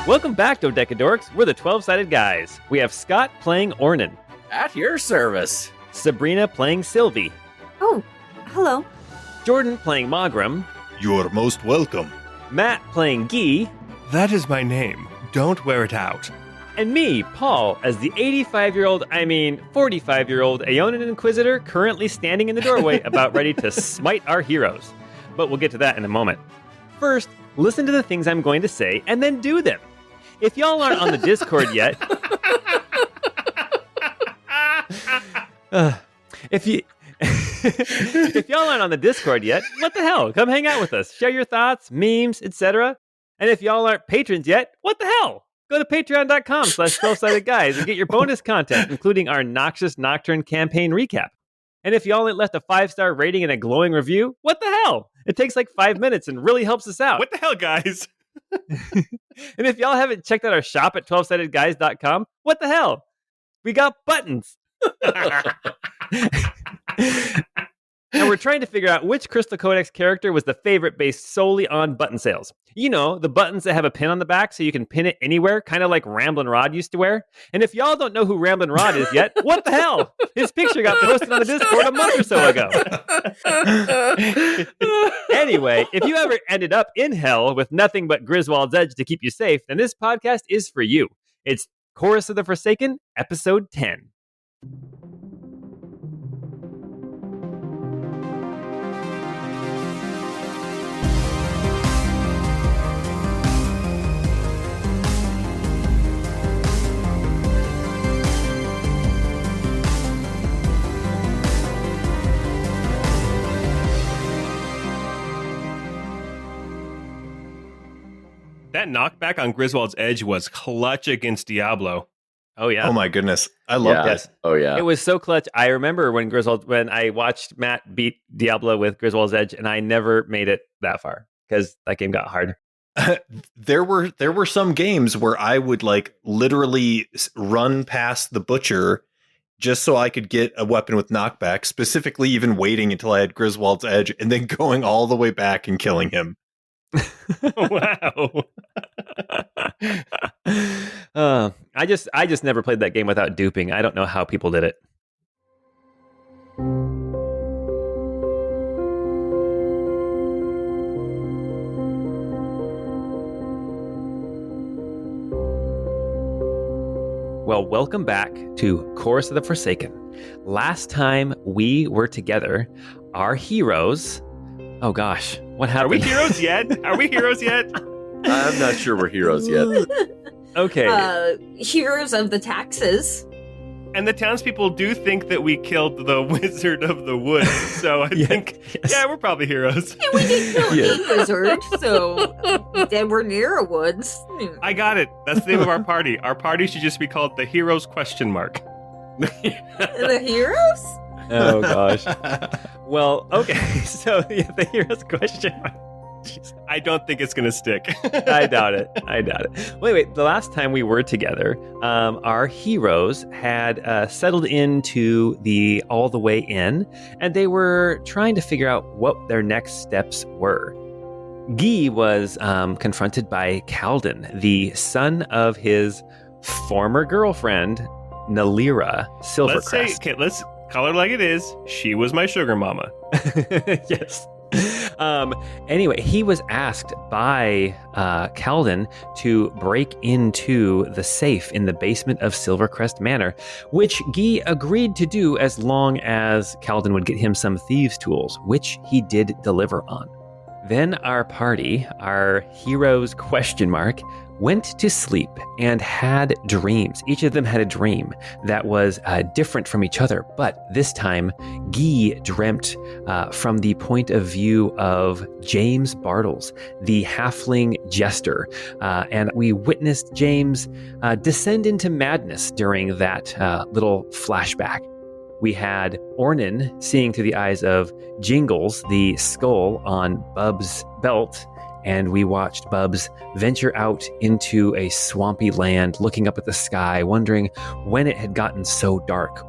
Welcome back, Dodecadorks. We're the 12-sided guys. We have Scott playing Ornan, At your service. Sabrina playing Cilvy, Oh, hello. Jordan playing Mawgrim, You're most welcome. Matt playing Guy, That is my name. Don't wear it out. and me, Paul, as the 45-year-old Aeonan Inquisitor currently standing in the doorway about ready to smite our heroes. But we'll get to that in a moment. First, listen to the things I'm going to say and then do them. If y'all aren't on the Discord yet... if y'all aren't on the Discord yet, what the hell? Come hang out with us. Share your thoughts, memes, etc. And if y'all aren't patrons yet, what the hell? Go to patreon.com/12sidedguys and get your bonus content, including our Noxious Nocturne campaign recap. And if y'all ain't left a 5-star rating and a glowing review, what the hell? It takes like 5 minutes and really helps us out. What the hell, guys? And if y'all haven't checked out our shop at 12sidedguys.com, what the hell? We got buttons. And we're trying to figure out which Crystal Codex character was the favorite based solely on button sales. You know, the buttons that have a pin on the back so you can pin it anywhere, kind of like Ramblin' Rod used to wear. And if y'all don't know who Ramblin' Rod is yet, what the hell? His picture got posted on the Discord a month or so ago. Anyway, if you ever ended up in hell with nothing but Griswold's Edge to keep you safe, then this podcast is for you. It's Chorus of the Forsaken, Episode 10. That knockback on Griswold's Edge was clutch against Diablo. Oh, yeah. Oh my goodness. I love that. Oh, yeah. It was so clutch. I remember when I watched Matt beat Diablo with Griswold's Edge, and I never made it that far because that game got hard. There were some games where I would like literally run past the butcher just so I could get a weapon with knockback, specifically even waiting until I had Griswold's Edge and then going all the way back and killing him. Wow. I just never played that game without duping. I don't know how people did it. Well, welcome back to Chorus of the Forsaken. Last time we were together, our heroes... Oh gosh, what happened? Are we heroes yet? I'm not sure we're heroes yet. Okay. Heroes of the taxes. And the townspeople do think that we killed the Wizard of the Woods. So I think, yeah, we're probably heroes. And we did kill a wizard, so then we're near a woods. I got it. That's the name of our party. Our party should just be called the Heroes ? The heroes? Oh gosh. Well, okay. So the hero's question. Jeez. I don't think it's going to stick. I doubt it. Wait. The last time we were together, our heroes had settled into the All the Way Inn, and they were trying to figure out what their next steps were. Guy was confronted by Calden, the son of his former girlfriend, Nalira Silvercrest. Let's call her like it is. She was my sugar mama. Yes. Anyway, he was asked by Calden to break into the safe in the basement of Silvercrest Manor, which Guy agreed to do as long as Calden would get him some thieves' tools, which he did deliver on. Then our party, our heroes ? Went to sleep and had dreams. Each of them had a dream that was different from each other, but this time Guy dreamt from the point of view of James Bartles, the halfling jester, and we witnessed James descend into madness during that little flashback. We had Ornan seeing through the eyes of Jingles, the skull on Bub's belt, and we watched Bubs venture out into a swampy land, looking up at the sky, wondering when it had gotten so dark.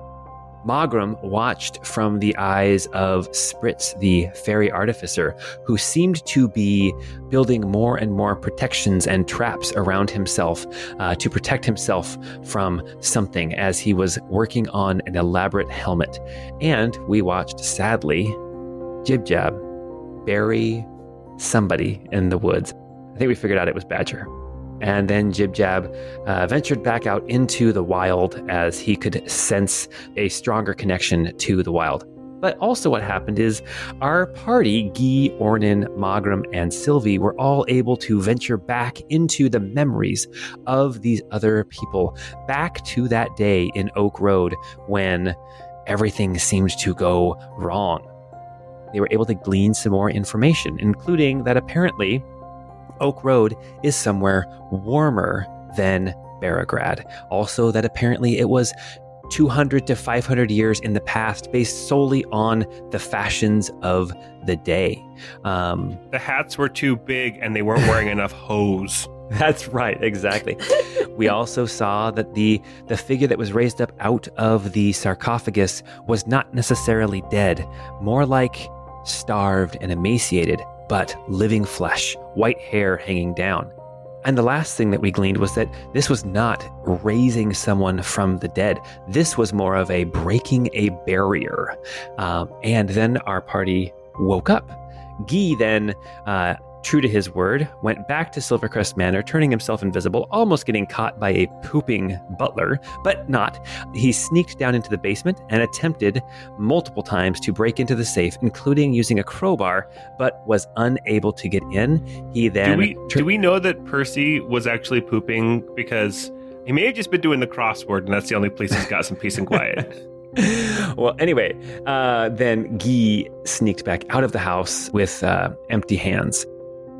Mawgrim watched from the eyes of Spritz, the fairy artificer, who seemed to be building more and more protections and traps around himself to protect himself from something as he was working on an elaborate helmet. And we watched, sadly, Jib-Jab bury somebody in the woods. I think we figured out it was Badger. And then Jib-Jab ventured back out into the wild as he could sense a stronger connection to the wild. But also what happened is our party, Guy, Ornan, Mawgrim, and Cilvy, were all able to venture back into the memories of these other people, back to that day in Oak Road when everything seemed to go wrong. They were able to glean some more information, including that apparently Oak Road is somewhere warmer than Beregrad. Also, that apparently it was 200 to 500 years in the past, based solely on the fashions of the day. The hats were too big and they weren't wearing enough hose. That's right, exactly. We also saw that the figure that was raised up out of the sarcophagus was not necessarily dead, more like starved and emaciated, but living flesh, white hair hanging down. And the last thing that we gleaned was that this was not raising someone from the dead. This was more of a breaking a barrier. And then our party woke up. Guy then, true to his word, went back to Silvercrest Manor, turning himself invisible, almost getting caught by a pooping butler, but not. He sneaked down into the basement and attempted multiple times to break into the safe, including using a crowbar, but was unable to get in. He then... Do we know that Percy was actually pooping? Because he may have just been doing the crossword, and that's the only place he's got some peace and quiet. Well, anyway, then Guy sneaked back out of the house with empty hands.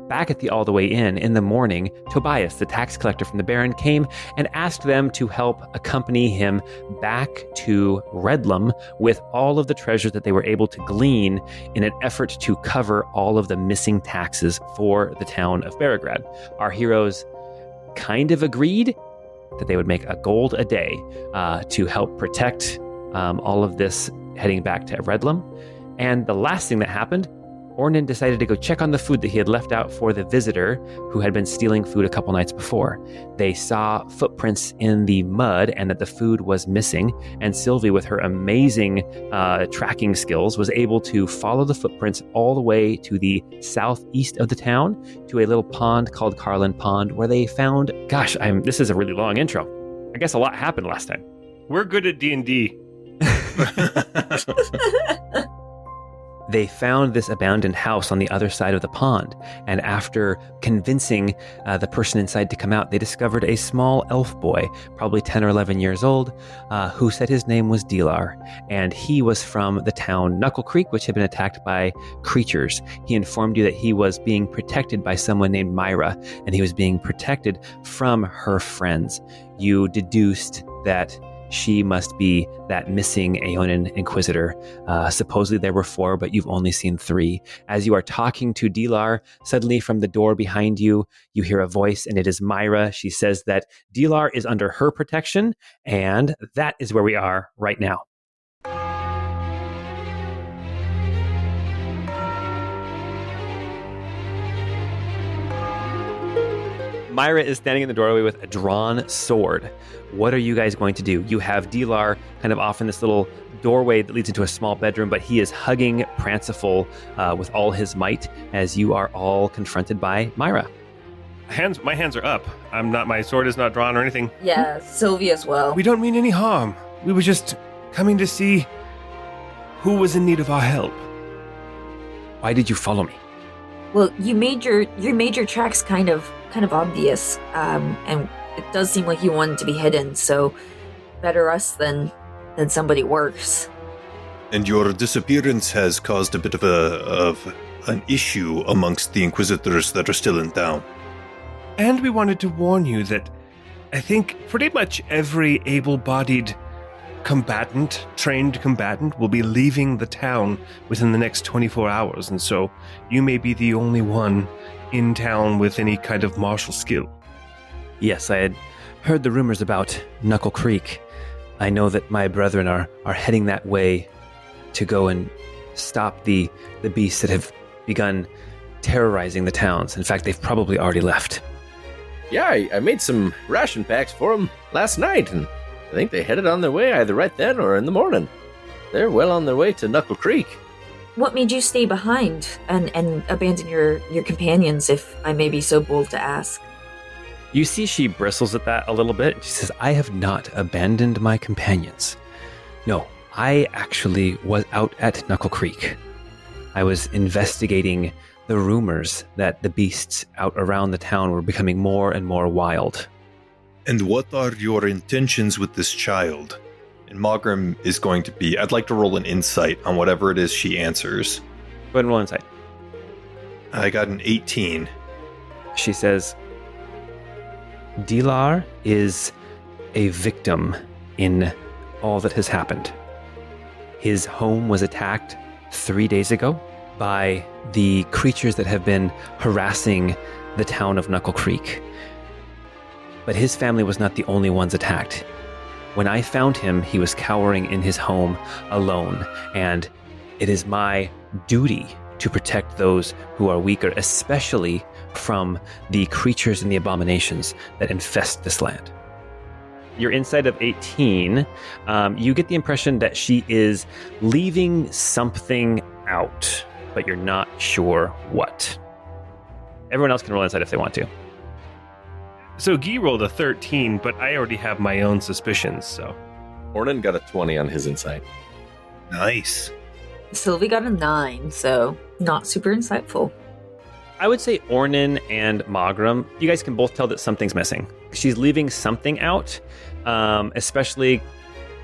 Back at the All the Way Inn in the morning, Tobias, the tax collector from the Baron, came and asked them to help accompany him back to Redlum with all of the treasure that they were able to glean in an effort to cover all of the missing taxes for the town of Beregrad. Our heroes kind of agreed that they would make a gold a day to help protect all of this heading back to Redlum. And the last thing that happened, Ornan decided to go check on the food that he had left out for the visitor who had been stealing food a couple nights before. They saw footprints in the mud and that the food was missing, and Cilvy, with her amazing tracking skills, was able to follow the footprints all the way to the southeast of the town to a little pond called Carlin Pond, where they found, this is a really long intro. I guess a lot happened last time. We're good at D&D. They found this abandoned house on the other side of the pond, and after convincing the person inside to come out, they discovered a small elf boy, probably 10 or 11 years old, who said his name was Dilar, and he was from the town Knuckle Creek, which had been attacked by creatures. He informed you that he was being protected by someone named Myra, and he was being protected from her friends. You deduced that she must be that missing Aeonin Inquisitor. Supposedly there were 4, but you've only seen 3. As you are talking to Dilar, suddenly from the door behind you, you hear a voice, and it is Myra. She says that Dilar is under her protection, and that is where we are right now. Myra is standing in the doorway with a drawn sword. What are you guys going to do? You have Dilar kind of off in this little doorway that leads into a small bedroom, but he is hugging Pranciful with all his might as you are all confronted by Myra. My hands are up. My sword is not drawn or anything. Yeah, Cilvy as well. We don't mean any harm. We were just coming to see who was in need of our help. Why did you follow me? Well, you made your tracks kind of obvious, and it does seem like you wanted to be hidden. So, better us than somebody worse. And your disappearance has caused a bit of an issue amongst the Inquisitors that are still in town. And we wanted to warn you that I think pretty much every able-bodied trained combatant will be leaving the town within the next 24 hours, and so you may be the only one in town with any kind of martial skill. Yes, I had heard the rumors about Knuckle Creek. I know that my brethren are heading that way to go and stop the beasts that have begun terrorizing the towns. In fact, they've probably already left. Yeah, I made some ration packs for them last night, and I think they headed on their way either right then or in the morning. They're well on their way to Knuckle Creek. What made you stay behind and abandon your companions, if I may be so bold to ask? You see she bristles at that a little bit. She says, I have not abandoned my companions. No, I actually was out at Knuckle Creek. I was investigating the rumors that the beasts out around the town were becoming more and more wild. And what are your intentions with this child? And Mawgrim is going to be, I'd like to roll an insight on whatever it is she answers. Go ahead and roll insight. I got an 18. She says, Dilar is a victim in all that has happened. His home was attacked 3 days ago by the creatures that have been harassing the town of Knuckle Creek. But his family was not the only ones attacked. When I found him, he was cowering in his home alone, and it is my duty to protect those who are weaker, especially from the creatures and the abominations that infest this land. Your insight of 18, you get the impression that she is leaving something out, but you're not sure what. Everyone else can roll insight if they want to. So Guy rolled a 13, but I already have my own suspicions, so. Ornan got a 20 on his insight. Nice. Cilvy got a 9, so not super insightful. I would say Ornan and Mawgrim, you guys can both tell that something's missing. She's leaving something out, especially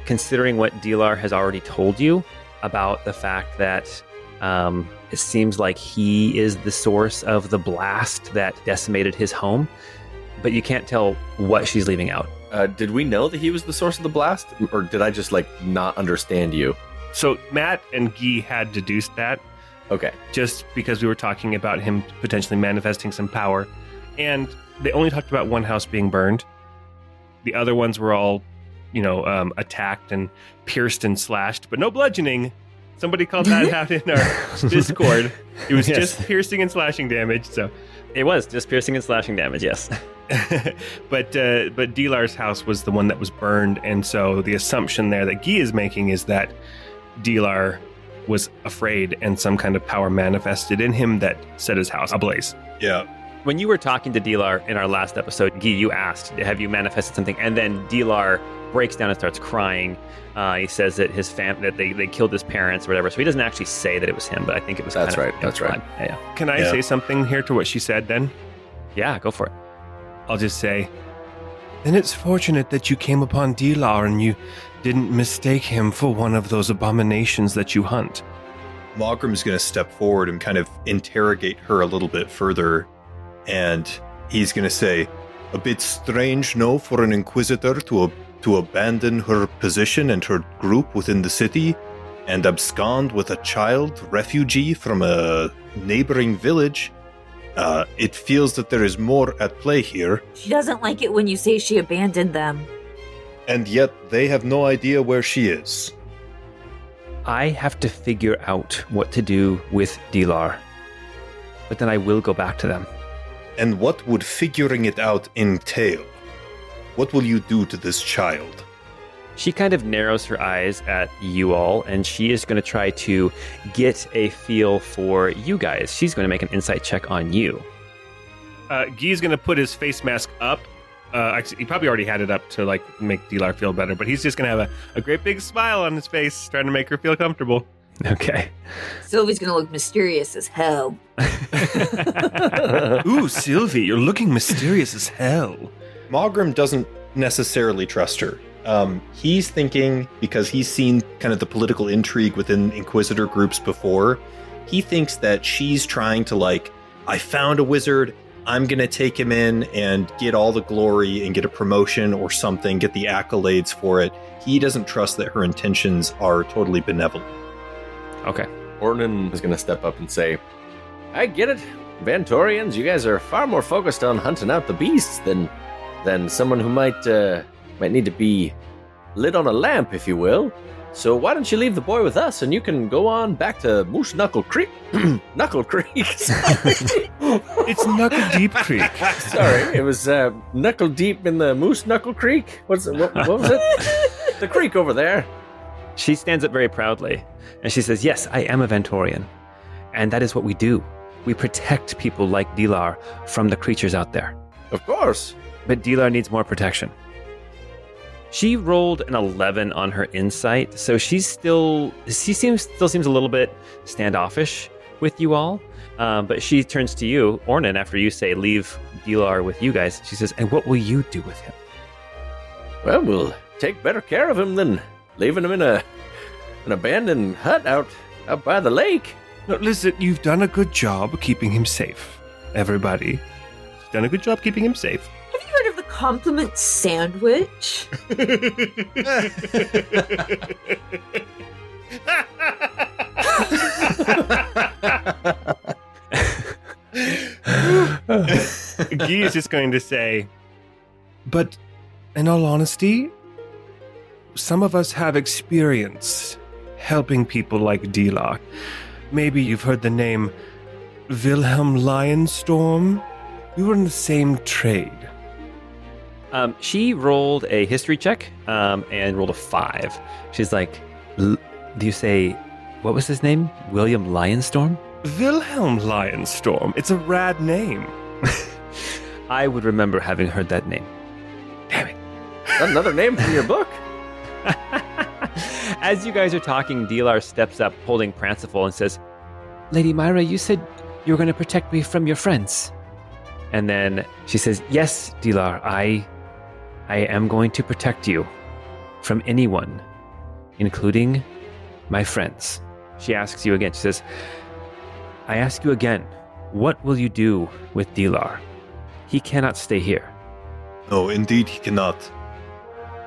considering what Dilar has already told you about the fact that it seems like he is the source of the blast that decimated his home, but you can't tell what she's leaving out. Did we know that he was the source of the blast? Or did I just, not understand you? So Matt and Guy had deduced that, Okay. just because we were talking about him potentially manifesting some power. And they only talked about one house being burned. The other ones were all, attacked and pierced and slashed, but no bludgeoning. Somebody called that out in our Discord. It was Yes. just piercing and slashing damage, so. It was just piercing and slashing damage, yes. but Dilar's house was the one that was burned, and so the assumption there that Guy is making is that Dilar was afraid and some kind of power manifested in him that set his house ablaze. Yeah. When you were talking to Dilar in our last episode, Guy, you asked, have you manifested something? And then Dilar breaks down and starts crying. He says that his that they killed his parents or whatever. So he doesn't actually say that it was him, but I think it was That's kind right, of that's right. Yeah. Can I Yeah. say something here to what she said then? Yeah, go for it. I'll just say, then it's fortunate that you came upon Dilar and you didn't mistake him for one of those abominations that you hunt. Mawgrim's going to step forward and kind of interrogate her a little bit further. And he's going to say, a bit strange, no, for an Inquisitor to abandon her position and her group within the city and abscond with a child refugee from a neighboring village. It feels that there is more at play here, She doesn't like it when you say she abandoned them. and yet they have no idea where she is. I have to figure out what to do with Dilar, but then I will go back to them. And what would figuring it out entail? What will you do to this child? She kind of narrows her eyes at you all, and she is going to try to get a feel for you guys. She's going to make an insight check on you. Guy's going to put his face mask up. Actually, he probably already had it up to make Dilar feel better, but he's just going to have a great big smile on his face, trying to make her feel comfortable. Okay. Sylvie's gonna look mysterious as hell. Ooh, Cilvy, you're looking mysterious as hell. Mawgrim doesn't necessarily trust her. He's thinking, because he's seen kind of the political intrigue within Inquisitor groups before, he thinks that she's trying to I found a wizard, I'm going to take him in and get all the glory and get a promotion or something, get the accolades for it. He doesn't trust that her intentions are totally benevolent. Okay. Ornan is going to step up and say, I get it. Vantorians, you guys are far more focused on hunting out the beasts than someone who might need to be lid on a lamp, if you will. So why don't you leave the boy with us, and you can go on back to Moose Knuckle Creek. Knuckle Creek. Sorry. It's Knuckle Deep Creek. Sorry, it was knuckle deep in the Moose Knuckle Creek. What was it? The creek over there. She stands up very proudly, and she says, yes, I am a Ventorian, and that is what we do. We protect people like Dilar from the creatures out there. Of course. But Dilar needs more protection. She rolled an 11 on her insight, so she still seems a little bit standoffish with you all. But she turns to you, Ornan, after you say leave Dilar with you guys. She says, and what will you do with him? Well, we'll take better care of him than leaving him in an abandoned hut out by the lake. No, listen, you've done a good job keeping him safe. Everybody. You've done a good job keeping him safe. Have you heard of the compliment sandwich? Guy is just going to say, but in all honesty, some of us have experience helping people like Dilar. Maybe you've heard the name Wilhelm Lionstorm. We were in the same trade. She rolled a history check and rolled a 5. She's like, do you say, what was his name? William Lionstorm? Wilhelm Lionstorm. It's a rad name. I would remember having heard that name. Damn it. Is that another name from your book? As you guys are talking, Dilar steps up holding Pranciful and says, Lady Myra, you said you were going to protect me from your friends. And then she says, yes, Dilar, I am going to protect you from anyone, including my friends. She asks you again. She says, I ask you again, what will you do with Dilar? He cannot stay here. No, indeed he cannot.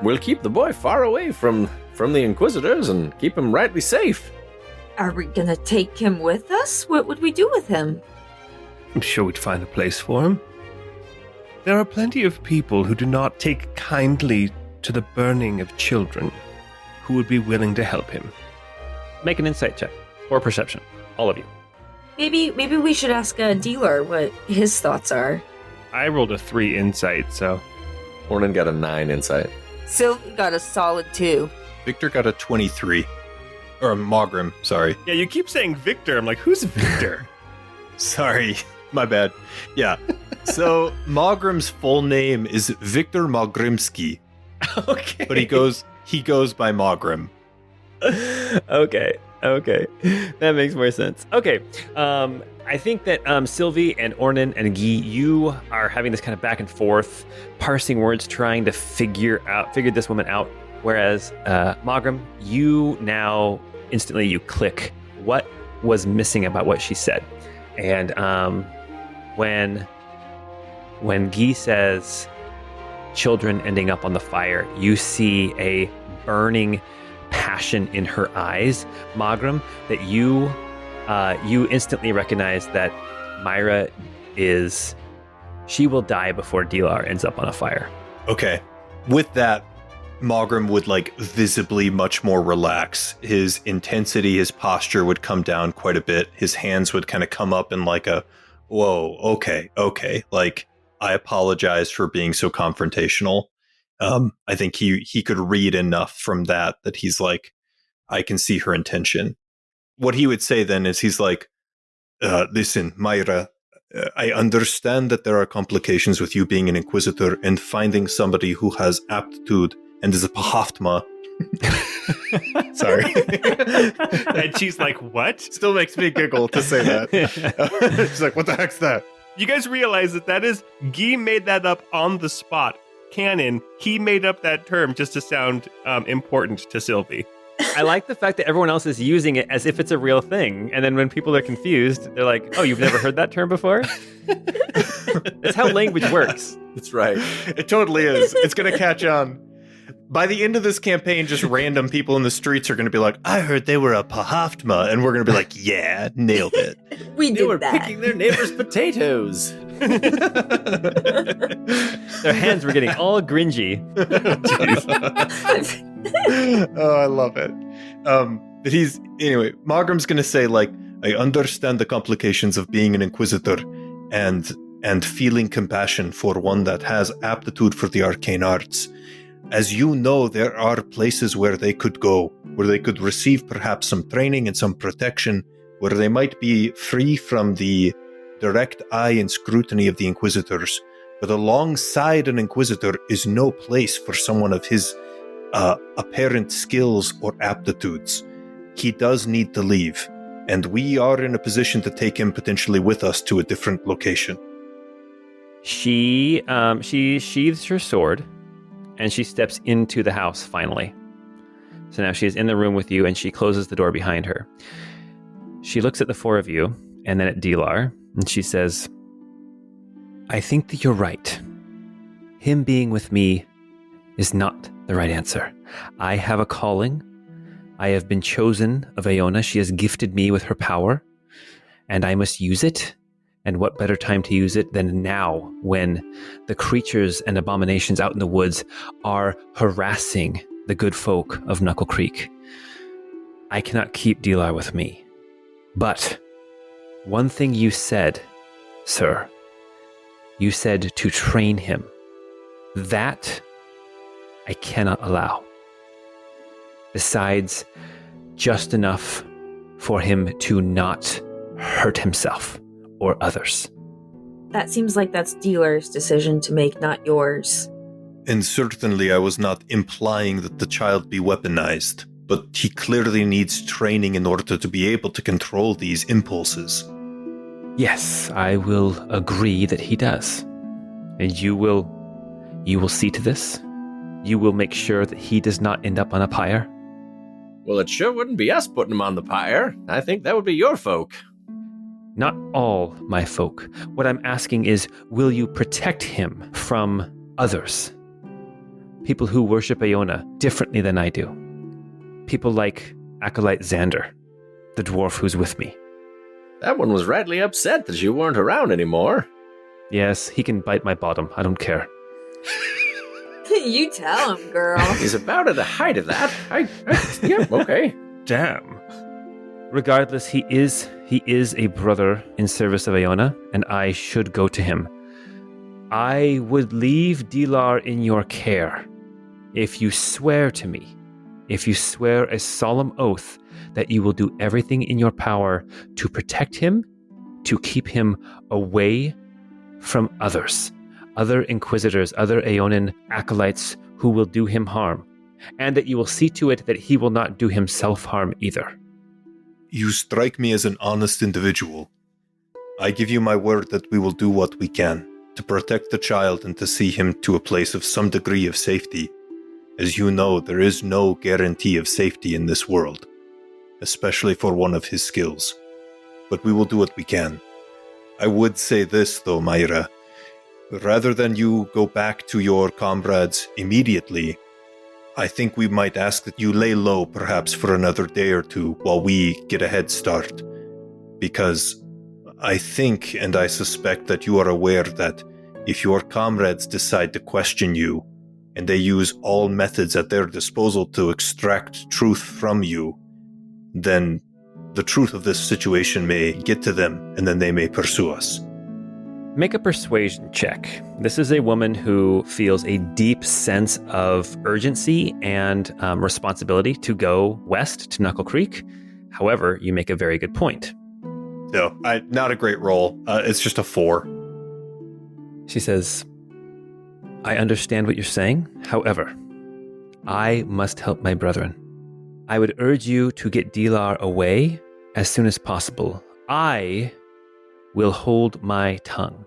We'll keep the boy far away from the Inquisitors and keep him rightly safe. Are we gonna take him with us? What would we do with him? I'm sure we'd find a place for him. There are plenty of people who do not take kindly to the burning of children who would be willing to help him. Make an insight check or perception, all of you. Maybe we should ask a dealer what his thoughts are. I rolled a 3 insight, so Ornan got a 9 insight. Cilvy got a solid 2. Victor got a 23. Or a Mawgrim, sorry. yeah, you keep saying Victor. I'm like, who's Victor? Sorry, my bad. Yeah. So Mawgrim's full name is Victor Mawgrimski, Okay. but he goes by Mawgrim. Okay. That makes more sense. Okay. I think that Cilvy and Ornan and Guy, you are having this kind of back and forth, parsing words, trying to figure this woman out. Whereas Mawgrim, you now instantly you click what was missing about what she said. And when Guy says children ending up on the fire, you see a burning passion in her eyes, Mawgrim, that you instantly recognize that Myra she will die before Dilar ends up on a fire. Okay. With that, Mawgrim would visibly much more relax. His intensity, his posture would come down quite a bit. His hands would kind of come up in whoa, okay. I apologize for being so confrontational. I think he could read enough from that he's like, I can see her intention. What he would say then is he's like, listen, Myra, I understand that there are complications with you being an Inquisitor and finding somebody who has aptitude and is a Pahaftma. Sorry. And she's like, what? Still makes me giggle to say that. She's like, what the heck's that? You guys realize that is, Guy made that up on the spot. Canon, he made up that term just to sound important to Cilvy. I like the fact that everyone else is using it as if it's a real thing. And then when people are confused, they're like, oh, you've never heard that term before? That's how language works. That's right. It totally is. It's going to catch on. By the end of this campaign, just random people in the streets are going to be like, I heard they were a Pahaftma. And we're going to be like, yeah, nailed it. We They did were that. picking their neighbor's potatoes. Their hands were getting all gringy. Oh, I love it. But anyway, Mawgrim's going to say, like, I understand the complications of being an Inquisitor and feeling compassion for one that has aptitude for the arcane arts. As you know, there are places where they could go, where they could receive perhaps some training and some protection, where they might be free from the direct eye and scrutiny of the Inquisitors. But alongside an Inquisitor is no place for someone of his apparent skills or aptitudes. He does need to leave, and we are in a position to take him potentially with us to a different location. She sheathes her sword, and she steps into the house finally. So now she is in the room with you, and she closes the door behind her. She looks at the four of you, and then at Dilar, and she says, I think that you're right. Him being with me is not the right answer. I have a calling. I have been chosen of Aona. She has gifted me with her power, and I must use it. And what better time to use it than now, when the creatures and abominations out in the woods are harassing the good folk of Knuckle Creek. I cannot keep Dilar with me. But one thing you said, sir, you said to train him. That I cannot allow. Besides, just enough for him to not hurt himself or others. That seems like that's Dealer's decision to make, not yours. And certainly I was not implying that the child be weaponized, but he clearly needs training in order to be able to control these impulses. Yes, I will agree that he does. And you will see to this? You will make sure that he does not end up on a pyre? Well, it sure wouldn't be us putting him on the pyre. I think that would be your folk. Not all my folk. What I'm asking is, will you protect him from others? People who worship Aona differently than I do. People like Acolyte Xander, the dwarf who's with me. That one was rightly upset that you weren't around anymore. Yes, he can bite my bottom. I don't care. You tell him, girl. He's about at the height of that. Yeah, okay. Damn. Regardless, he is a brother in service of Aona, and I should go to him. I would leave Dilar in your care if you swear to me, if you swear a solemn oath that you will do everything in your power to protect him, to keep him away from others, other inquisitors, other Aonan acolytes who will do him harm, and that you will see to it that he will not do himself harm either. You strike me as an honest individual. I give you my word that we will do what we can to protect the child and to see him to a place of some degree of safety. As you know, there is no guarantee of safety in this world, especially for one of his skills. But we will do what we can. I would say this, though, Myra. Rather than you go back to your comrades immediately, I think we might ask that you lay low perhaps for another day or two while we get a head start. Because I think and I suspect that you are aware that if your comrades decide to question you, and they use all methods at their disposal to extract truth from you, then the truth of this situation may get to them, and then they may pursue us. Make a persuasion check. This is a woman who feels a deep sense of urgency and responsibility to go west to Knuckle Creek. However, you make a very good point. No, not a great roll. It's just a 4. She says, I understand what you're saying. However, I must help my brethren. I would urge you to get Dilar away as soon as possible. I will hold my tongue.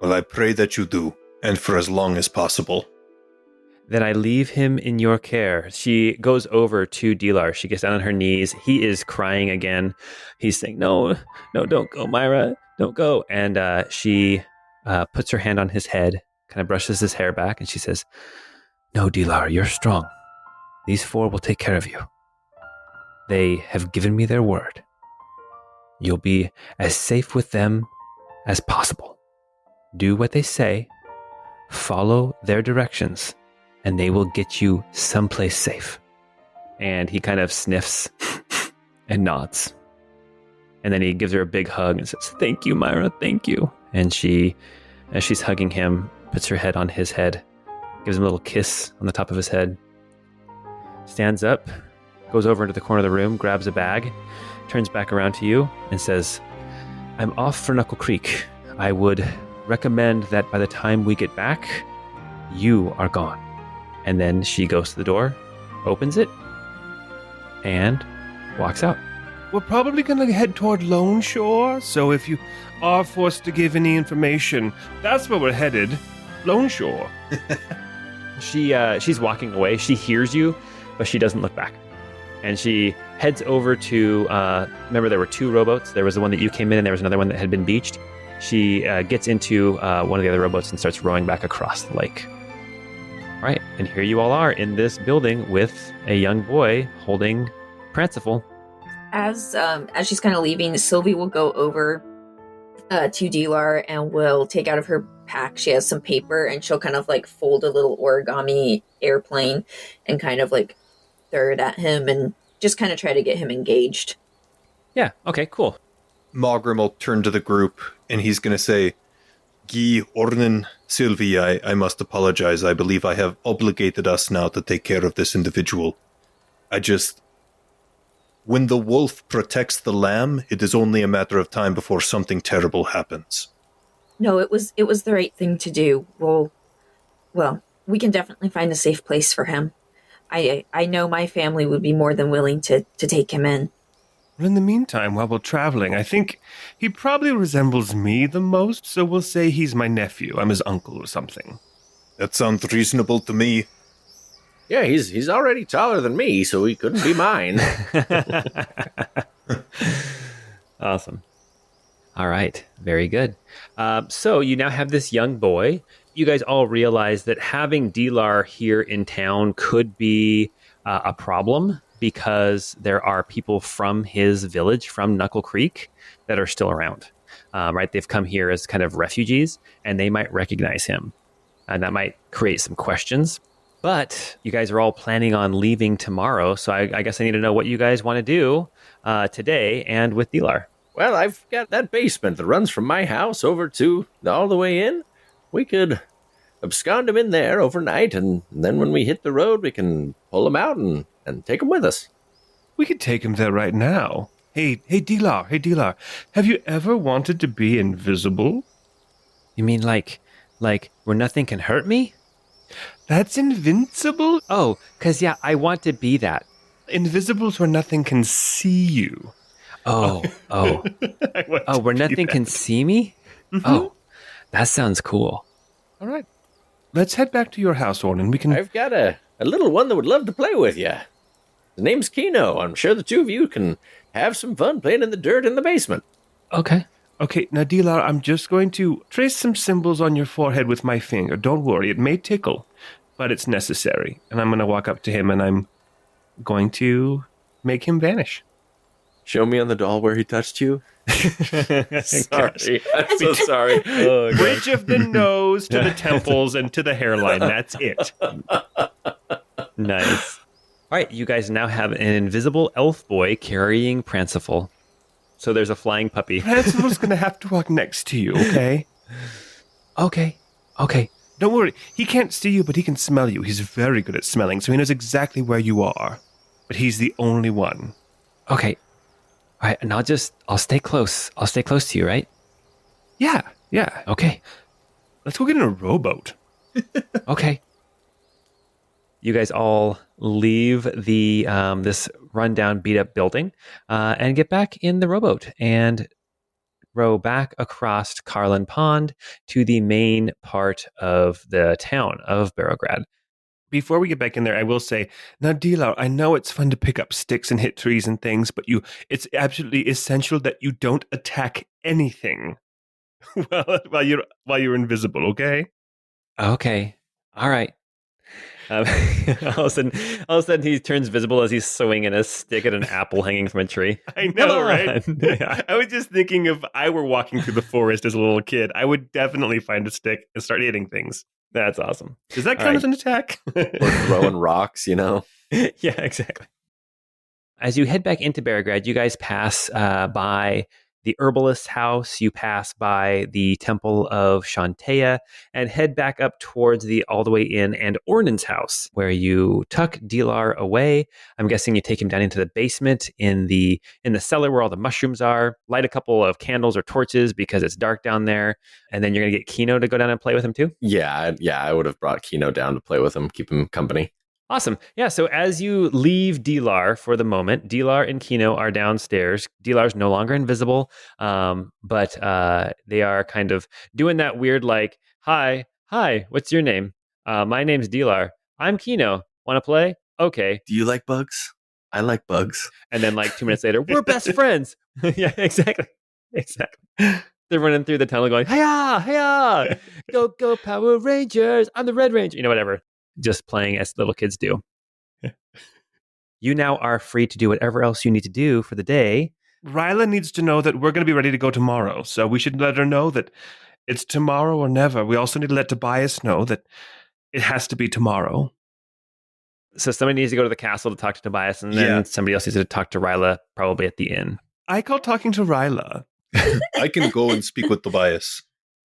Well, I pray that you do, and for as long as possible. Then I leave him in your care. She goes over to Dilar. She gets down on her knees. He is crying again. He's saying, no, don't go, Myra. Don't go. And she puts her hand on his head, kind of brushes his hair back, and she says, No, Dilar, you're strong. These 4 will take care of you. They have given me their word. You'll be as safe with them as possible. Do what they say, follow their directions, and they will get you someplace safe. And he kind of sniffs and nods. And then he gives her a big hug and says, "Thank you, Myra, thank you." And she, as she's hugging him, puts her head on his head, gives him a little kiss on the top of his head, stands up, goes over into the corner of the room, grabs a bag, turns back around to you and says, "I'm off for Knuckle Creek. I would recommend that by the time we get back, you are gone." And then she goes to the door, opens it, and walks out. We're probably going to head toward Lone Shore, so if you are forced to give any information, that's where we're headed. Lone Shore. She's walking away. She hears you, but she doesn't look back. And she heads over to, remember there were 2 rowboats. There was the one that you came in, and there was another one that had been beached. She gets into one of the other rowboats and starts rowing back across the lake. All right, and here you all are in this building with a young boy holding Pranciful. As she's kind of leaving, Cilvy will go over to Dilar and will take out of her pack. She has some paper, and she'll kind of like fold a little origami airplane and kind of like throw it at him and just kind of try to get him engaged. Yeah, okay, cool. Mawgrim will turn to the group, and he's going to say, "Guy, Ornan, Cilvy, I must apologize. I believe I have obligated us now to take care of this individual. When the wolf protects the lamb, it is only a matter of time before something terrible happens." No, it was the right thing to do. Well, we can definitely find a safe place for him. I know my family would be more than willing to take him in. Well, in the meantime, while we're traveling, I think he probably resembles me the most, so we'll say he's my nephew. I'm his uncle or something. That sounds reasonable to me. Yeah, he's already taller than me, so he couldn't be mine. Awesome. All right. Very good. So you now have this young boy. You guys all realize that having Dilar here in town could be a problem because there are people from his village, from Knuckle Creek, that are still around. Right? They've come here as kind of refugees, and they might recognize him. And that might create some questions. But you guys are all planning on leaving tomorrow, so I guess I need to know what you guys want to do today and with Dilar. Well, I've got that basement that runs from my house over to all the way in. We could abscond him in there overnight, and then when we hit the road, we can pull him out and take him with us. We could take him there right now. Hey, Dilar, have you ever wanted to be invisible? You mean like where nothing can hurt me? That's invincible? Oh, because, yeah, I want to be that. Invisible's where nothing can see you. Oh. Where nothing can see me? Mm-hmm. Oh, that sounds cool. All right. Let's head back to your house, Ornan. We can... I've got a little one that would love to play with you. The name's Kino. I'm sure the 2 of you can have some fun playing in the dirt in the basement. Okay. Okay, now, Dilar, I'm just going to trace some symbols on your forehead with my finger. Don't worry, it may tickle, but it's necessary. And I'm going to walk up to him, and I'm going to make him vanish. Show me on the doll where he touched you. Sorry. I'm so sorry. Oh, Bridge of the nose to the temples and to the hairline. That's it. Nice. All right, you guys now have an invisible elf boy carrying Pranciful. So there's a flying puppy. Pranciful's going to have to walk next to you, okay? Okay. Don't worry. He can't see you, but he can smell you. He's very good at smelling, so he knows exactly where you are. But he's the only one. Okay. All right, and I'll stay close. I'll stay close to you, right? Yeah. Okay. Let's go get in a rowboat. Okay. You guys all leave the this rundown, beat-up building and get back in the rowboat and row back across Carlin Pond to the main part of the town of Barrowgrad. Before we get back in there, I will say, now, Dilar, I know it's fun to pick up sticks and hit trees and things, but it's absolutely essential that you don't attack anything while you're invisible, okay? Okay. All right. Um, all of a sudden, he turns visible as he's swinging a stick at an apple hanging from a tree. I know, Come right? on. Yeah. I was just thinking if I were walking through the forest as a little kid, I would definitely find a stick and start hitting things. That's awesome. Does that All count right. as an attack? Or throwing rocks, Yeah, exactly. As you head back into Beargrad, you guys pass by the herbalist's house, you pass by the Temple of Shantea, and head back up towards the All the Way Inn and Ornan's house, where you tuck Dilar away. I'm guessing you take him down into the basement in the cellar where all the mushrooms are, light a couple of candles or torches because it's dark down there, and then you're going to get Kino to go down and play with him too? Yeah, I would have brought Kino down to play with him, keep him company. Awesome. Yeah, so as you leave Dilar for the moment, Dilar and Kino are downstairs. Dilar's no longer invisible, but they are kind of doing that weird like, hi, what's your name? My name's Dilar. I'm Kino. Want to play? Okay. Do you like bugs? I like bugs. And then like 2 minutes later, we're best friends. Yeah, exactly. They're running through the tunnel going, hiya, hiya, go Power Rangers. I'm the Red Ranger. Whatever. Just playing as little kids do. You now are free to do whatever else you need to do for the day. Ryla needs to know that we're going to be ready to go tomorrow, so we should let her know that it's tomorrow or never. We also need to let Tobias know that it has to be tomorrow. So somebody needs to go to the castle to talk to Tobias, and then somebody else needs to talk to Ryla, probably at the inn. I call talking to Ryla. I can go and speak with Tobias.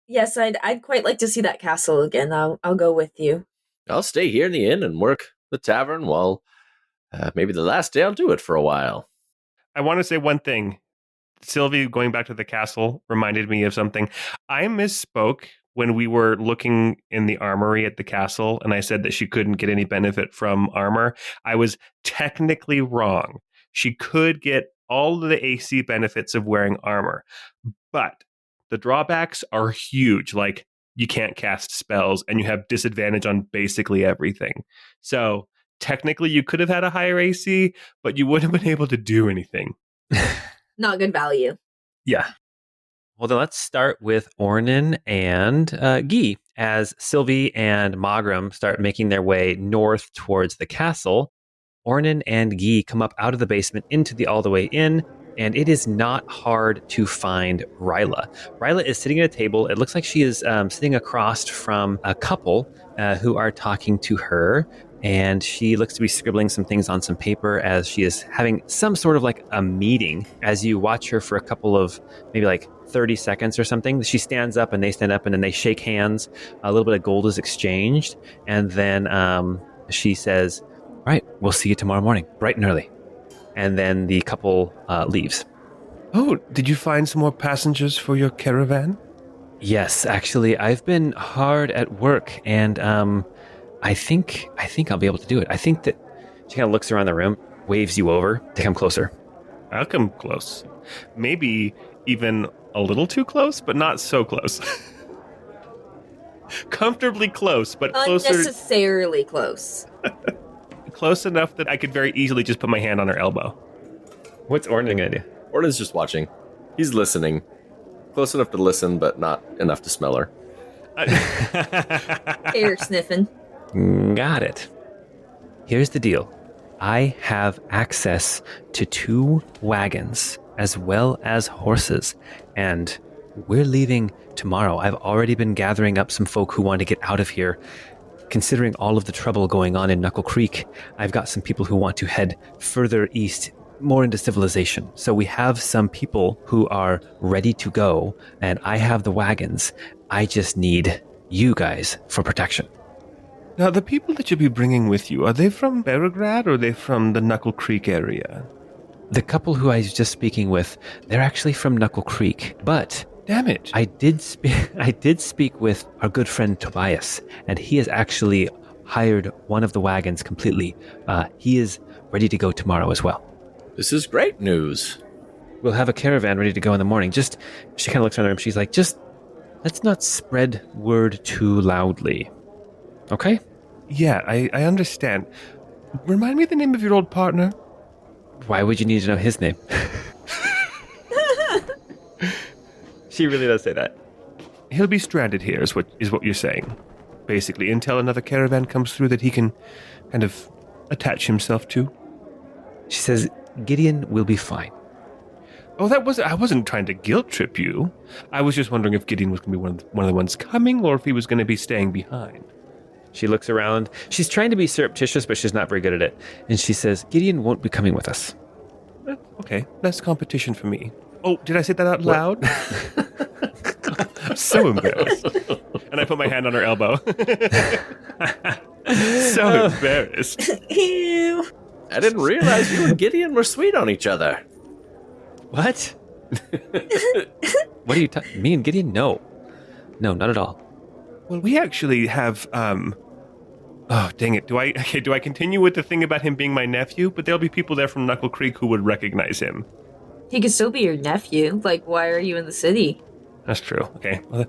Yes, I'd quite like to see that castle again. I'll go with you. I'll stay here in the inn and work the tavern while maybe the last day I'll do it for a while. I want to say one thing. Cilvy, going back to the castle, reminded me of something. I misspoke when we were looking in the armory at the castle, and I said that she couldn't get any benefit from armor. I was technically wrong. She could get all of the AC benefits of wearing armor, but the drawbacks are huge. Like, you can't cast spells, and you have disadvantage on basically everything. So technically you could have had a higher AC, but you wouldn't have been able to do anything. Not good value. Yeah. Well, then let's start with Ornan and Guy as Cilvy and Mawgrim start making their way north towards the castle. Ornan and Guy come up out of the basement into the All the Way Inn, and it is not hard to find Ryla. Ryla is sitting at a table. It looks like she is sitting across from a couple who are talking to her, and she looks to be scribbling some things on some paper as she is having some sort of like a meeting. As you watch her for a couple of maybe like 30 seconds or something, she stands up and they stand up and then they shake hands. A little bit of gold is exchanged, and then she says, "All right, we'll see you tomorrow morning, bright and early." And then the couple leaves. Oh, did you find some more passengers for your caravan? Yes, actually, I've been hard at work, and I think I'll be able to do it. I think that she kind of looks around the room, waves you over to come closer. I'll come close. Maybe even a little too close, but not so close. Comfortably close, but closer. Unnecessarily close. Close enough that I could very easily just put my hand on her elbow. What's Ornan going to do? Ornan's just watching. He's listening. Close enough to listen, but not enough to smell her. Air sniffing. Got it. Here's the deal. I have access to 2 wagons as well as horses, and we're leaving tomorrow. I've already been gathering up some folk who want to get out of here. Considering all of the trouble going on in Knuckle Creek, I've got some people who want to head further east, more into civilization. So we have some people who are ready to go, and I have the wagons. I just need you guys for protection. Now, the people that you'll be bringing with you, are they from Beargrad or are they from the Knuckle Creek area? The couple who I was just speaking with, they're actually from Knuckle Creek, but damn it. I did speak with our good friend Tobias, and he has actually hired one of the wagons completely. He is ready to go tomorrow as well. This is great news. We'll have a caravan ready to go in the morning. She kind of looks around the room. She's like, let's not spread word too loudly. Okay? Yeah, I understand. Remind me of the name of your old partner. Why would you need to know his name? She really does say that. He'll be stranded here, is what you're saying. basically, until another caravan comes through that he can kind of attach himself to. She says, Gideon will be fine. Oh, I wasn't trying to guilt trip you. I was just wondering if Gideon was going to be one of the ones coming, or if he was going to be staying behind. She looks around. She's trying to be surreptitious, but she's not very good at it. And she says, Gideon won't be coming with us. Okay, that's competition for me. Oh, did I say that out loud? I'm so embarrassed. And I put my hand on her elbow. So embarrassed. Ew. I didn't realize you and Gideon were sweet on each other. What? What are you talking? Me and Gideon? No. No, not at all. Well, we actually have, oh, dang it. Do I continue with the thing about him being my nephew? But there'll be people there from Knuckle Creek who would recognize him. He could still be your nephew. Like, why are you in the city? That's true. Okay. Well,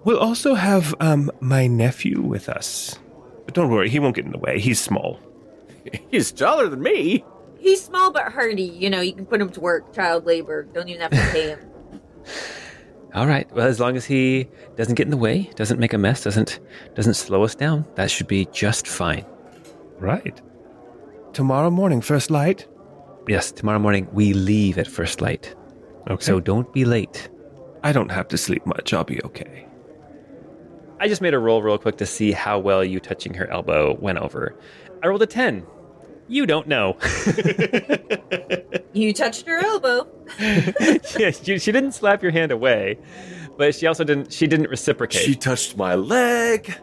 we'll also have, my nephew with us. But don't worry, he won't get in the way. He's small. He's taller than me. He's small but hardy. You know, you can put him to work, child labor. Don't even have to pay him. All right. Well, as long as he doesn't get in the way, doesn't make a mess, doesn't slow us down, that should be just fine. Right. Tomorrow morning, first light? Yes, tomorrow morning we leave at first light. Okay. So don't be late. I don't have to sleep much. I'll be okay. I just made a roll real quick to see how well you touching her elbow went over. I rolled a 10. You don't know. You touched her elbow. Yeah, she didn't slap your hand away, but she also didn't reciprocate. She touched my leg.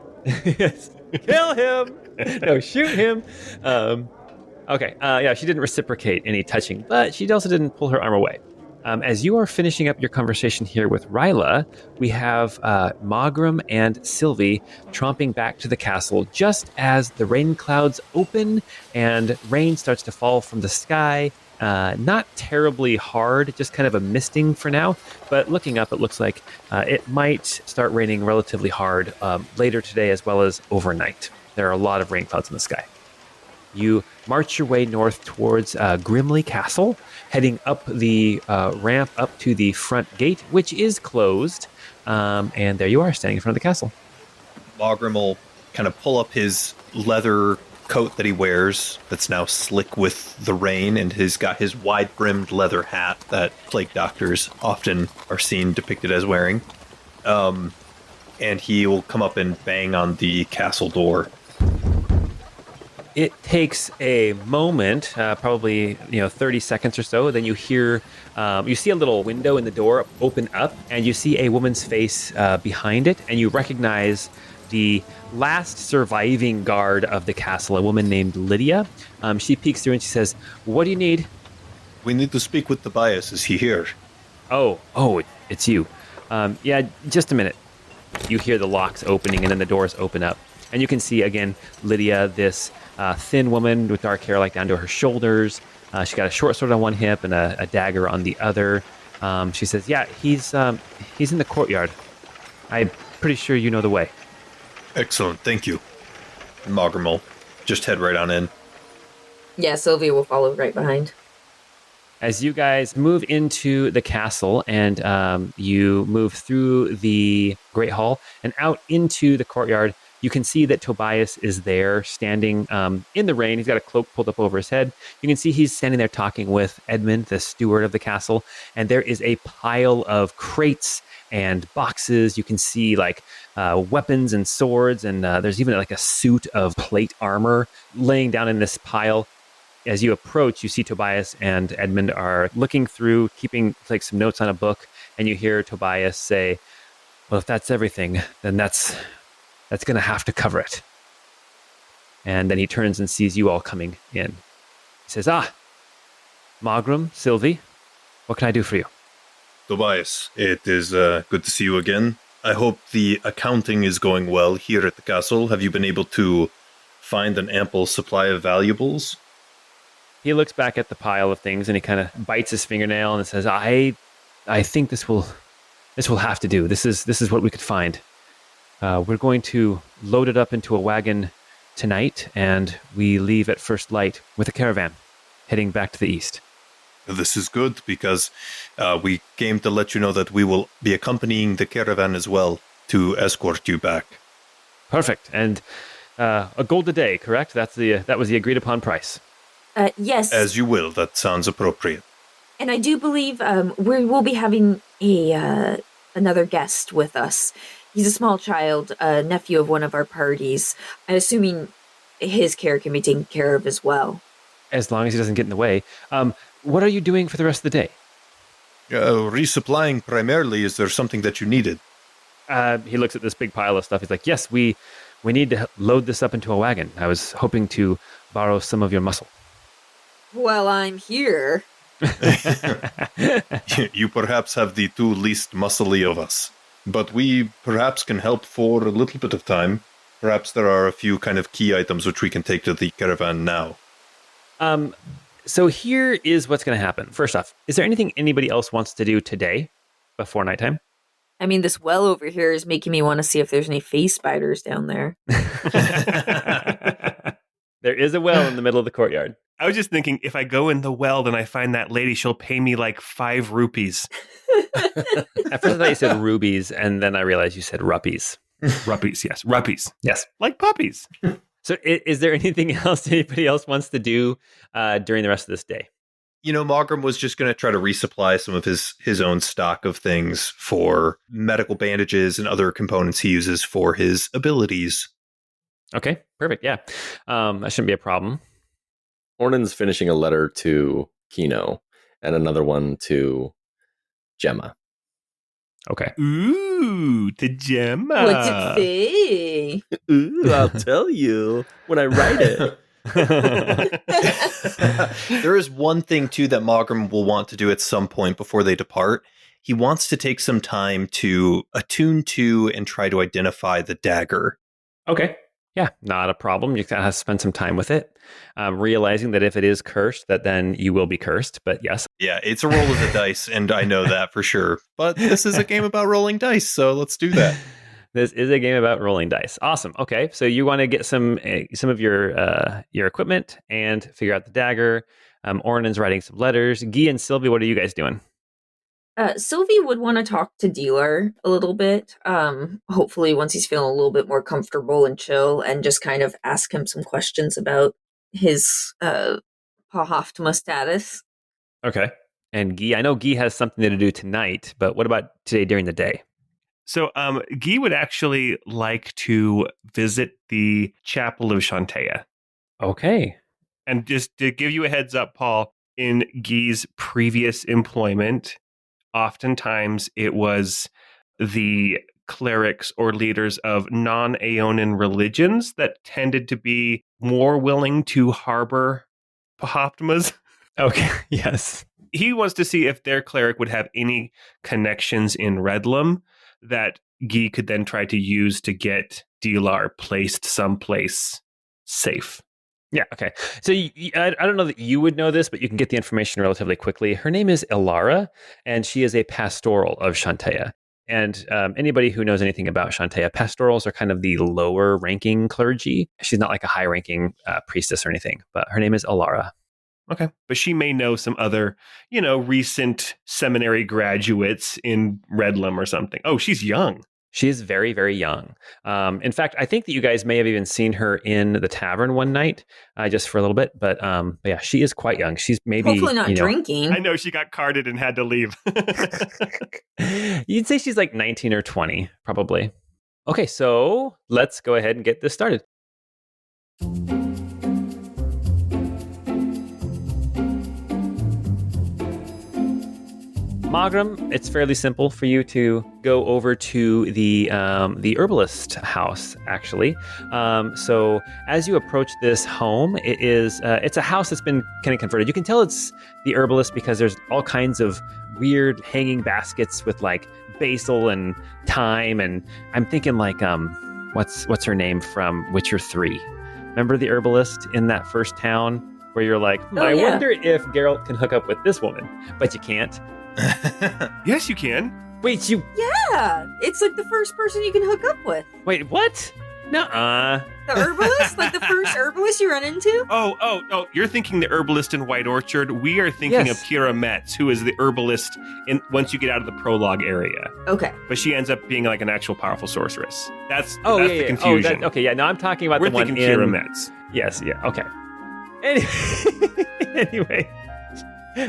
Yes. Kill him. No, shoot him. Okay. Yeah, she didn't reciprocate any touching, but she also didn't pull her arm away. As you are finishing up your conversation here with Ryla, we have Mawgrim and Cilvy tromping back to the castle just as the rain clouds open and rain starts to fall from the sky. Not terribly hard, just kind of a misting for now, but looking up, it looks like it might start raining relatively hard later today as well as overnight. There are a lot of rain clouds in the sky. You march your way north towards Grimley Castle, heading up the ramp up to the front gate, which is closed. And there you are, standing in front of the castle. Mawgrim will kind of pull up his leather coat that he wears that's now slick with the rain, and he's got his wide-brimmed leather hat that plague doctors often are seen depicted as wearing. And he will come up and bang on the castle door. It takes a moment, probably 30 seconds or so. Then you hear, you see a little window in the door open up, and you see a woman's face behind it, and you recognize the last surviving guard of the castle, a woman named Lydia. She peeks through and she says, "What do you need?" We need to speak with Tobias. Is he here? Oh, it's you. Yeah, just a minute. You hear the locks opening, and then the doors open up, and you can see again Lydia, this thin woman with dark hair like down to her shoulders. She got a short sword on one hip and a dagger on the other. She says, "Yeah, he's in the courtyard. I'm pretty sure you know the way." Excellent, thank you. Mawgrim will just head right on in. Yeah, Cilvy will follow right behind. As you guys move into the castle and you move through the Great Hall and out into the courtyard, you can see that Tobias is there standing in the rain. He's got a cloak pulled up over his head. You can see he's standing there talking with Edmund, the steward of the castle. And there is a pile of crates and boxes. You can see like weapons and swords. And there's even like a suit of plate armor laying down in this pile. As you approach, you see Tobias and Edmund are looking through, keeping like some notes on a book. And you hear Tobias say, "Well, if that's everything, then that's going to have to cover it." And then he turns and sees you all coming in. He says, Mawgrim, Cilvy, what can I do for you? Tobias, it is good to see you again. I hope the accounting is going well here at the castle. Have you been able to find an ample supply of valuables? He looks back at the pile of things and he kind of bites his fingernail and says, I think this will have to do. This is what we could find. We're going to load it up into a wagon tonight, and we leave at first light with a caravan heading back to the east. This is good because we came to let you know that we will be accompanying the caravan as well to escort you back. Perfect. And a gold a day, correct? That was the agreed upon price. Yes. As you will. That sounds appropriate. And I do believe we will be having another guest with us. He's a small child, a nephew of one of our parties. I'm assuming his care can be taken care of as well. As long as he doesn't get in the way. What are you doing for the rest of the day? Resupplying primarily. Is there something that you needed? He looks at this big pile of stuff. He's like, yes, we need to load this up into a wagon. I was hoping to borrow some of your muscle. Well, I'm here. You perhaps have the two least muscly of us, but we perhaps can help for a little bit of time. Perhaps there are a few kind of key items which we can take to the caravan now. So here is what's going to happen. First off, is there anything anybody else wants to do today before nighttime? I mean, this well over here is making me want to see if there's any face spiders down there. There is a well in the middle of the courtyard. I was just thinking, if I go in the well, then I find that lady, she'll pay me like 5 rupees. At first I thought you said rubies, and then I realized you said ruppies. Ruppies, yes. Ruppies. Yes. Like puppies. So is there anything else anybody else wants to do during the rest of this day? Mawgrim was just going to try to resupply some of his own stock of things for medical bandages and other components he uses for his abilities. Okay, perfect. Yeah. That shouldn't be a problem. Ornan's finishing a letter to Kino and another one to Gemma. Okay. Ooh, to Gemma. What's it say? Ooh, I'll tell you when I write it. There is one thing, too, that Mawgrim will want to do at some point before they depart. He wants to take some time to attune to and try to identify the dagger. Okay. Yeah, not a problem. You gotta have to spend some time with it, realizing that if it is cursed, that then you will be cursed. But yes. Yeah, it's a roll of the dice, and I know that for sure. But this is a game about rolling dice, so let's do that. This is a game about rolling dice. Awesome. Okay, so you want to get some of your equipment and figure out the dagger. Ornan's writing some letters. Guy and Cilvy, what are you guys doing? Cilvy would want to talk to Dealer a little bit. Hopefully, once he's feeling a little bit more comfortable and chill, and just kind of ask him some questions about his Pahaftma status. Okay. And Guy, I know Guy has something to do tonight, but what about today during the day? So Guy would actually like to visit the Chapel of Shantea. Okay. And just to give you a heads up, Paul, in Guy's previous employment, oftentimes it was the clerics or leaders of non-Aeonin religions that tended to be more willing to harbor Pahaftmas. Okay, yes. He wants to see if their cleric would have any connections in Redlam that Guy could then try to use to get Dilar placed someplace safe. Yeah, okay. So I don't know that you would know this, but you can get the information relatively quickly. Her name is Ilara, and she is a pastoral of Shantea. And anybody who knows anything about Shantea, pastorals are kind of the lower ranking clergy. She's not like a high ranking priestess or anything, but her name is Ilara. Okay. But she may know some other, recent seminary graduates in Redlam or something. Oh, she's young. She is very, very young. In fact, I think that you guys may have even seen her in the tavern one night, just for a little bit. But yeah, she is quite young. She's maybe hopefully not drinking. I know she got carded and had to leave. You'd say she's like 19 or 20, probably. Okay, so let's go ahead and get this started. Mawgrim, it's fairly simple for you to go over to the herbalist house, actually. So as you approach this home, it's a house that's been kind of converted. You can tell it's the herbalist because there's all kinds of weird hanging baskets with like basil and thyme, and I'm thinking like what's her name from Witcher 3? Remember the herbalist in that first town where you're like, I wonder if Geralt can hook up with this woman, but you can't. Yes, you can. Wait, you... Yeah, it's like the first person you can hook up with. Wait, what? Nuh-uh. The herbalist? Like the first herbalist you run into? Oh, you're thinking the herbalist in White Orchard. We are thinking of Kira Metz, who is the herbalist once you get out of the prologue area. Okay. But she ends up being like an actual powerful sorceress. That's Oh, the yeah. confusion. No, I'm talking about We're the one thinking in... Kira Metz. Yes, yeah, okay. Anyway,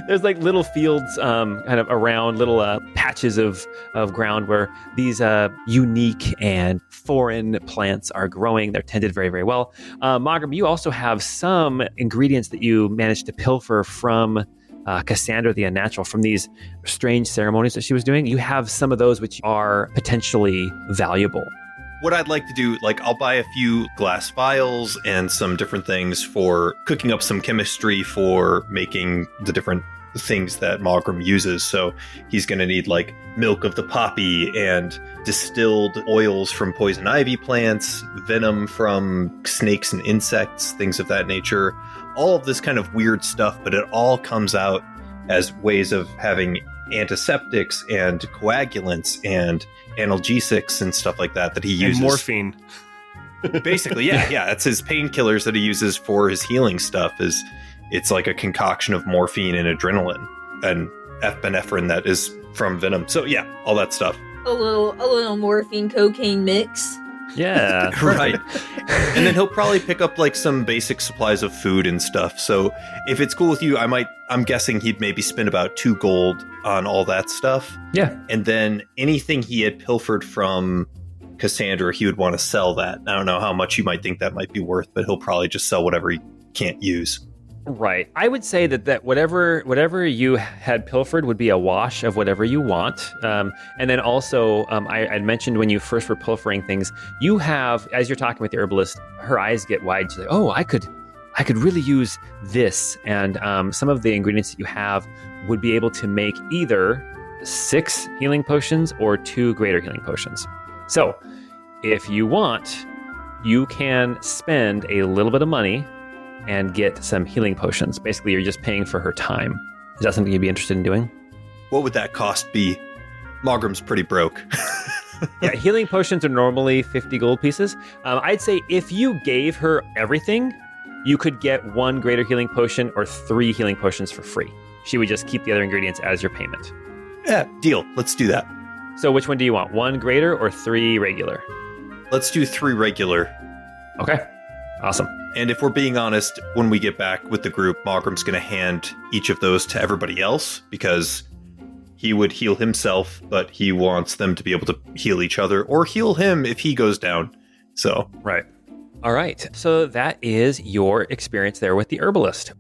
there's like little fields kind of around, little patches of ground where these unique and foreign plants are growing. They're tended very, very well. Mawgrim, you also have some ingredients that you managed to pilfer from Cassandra the Unnatural, from these strange ceremonies that she was doing. You have some of those which are potentially valuable. What I'd like to do, like, I'll buy a few glass vials and some different things for cooking up some chemistry for making the different things that Mawgrim uses. So he's going to need, like, milk of the poppy and distilled oils from poison ivy plants, venom from snakes and insects, things of that nature. All of this kind of weird stuff, but it all comes out as ways of having antiseptics and coagulants and analgesics and stuff like that he uses. And morphine. Basically, yeah. That's his painkillers that he uses for his healing stuff. It's like a concoction of morphine and adrenaline and epinephrine that is from venom. So yeah, all that stuff. A little morphine cocaine mix. Yeah. Right. And then he'll probably pick up like some basic supplies of food and stuff. So if it's cool with you, I'm guessing he'd maybe spend about 2 gold on all that stuff. Yeah. And then anything he had pilfered from Cassandra, he would want to sell that. I don't know how much you might think that might be worth, but he'll probably just sell whatever he can't use. Right. I would say that whatever you had pilfered would be a wash of whatever you want. And then also, I'd mentioned when you first were pilfering things, you have, as you're talking with the herbalist, her eyes get wide. She's like, oh, I could really use this. And some of the ingredients that you have would be able to make either 6 healing potions or 2 greater healing potions. So if you want, you can spend a little bit of money and get some healing potions. Basically, you're just paying for her time. Is that something you'd be interested in doing? What would that cost be? Mawgrim's pretty broke. Yeah, healing potions are normally 50 gold pieces. I'd say if you gave her everything, you could get 1 greater healing potion or 3 healing potions for free. She would just keep the other ingredients as your payment. Yeah, deal. Let's do that. So which one do you want? 1 greater or 3 regular? Let's do 3 regular. Okay, awesome. And if we're being honest, when we get back with the group, Mawgrim's going to hand each of those to everybody else because he would heal himself, but he wants them to be able to heal each other or heal him if he goes down. So, right. All right. So that is your experience there with the herbalist.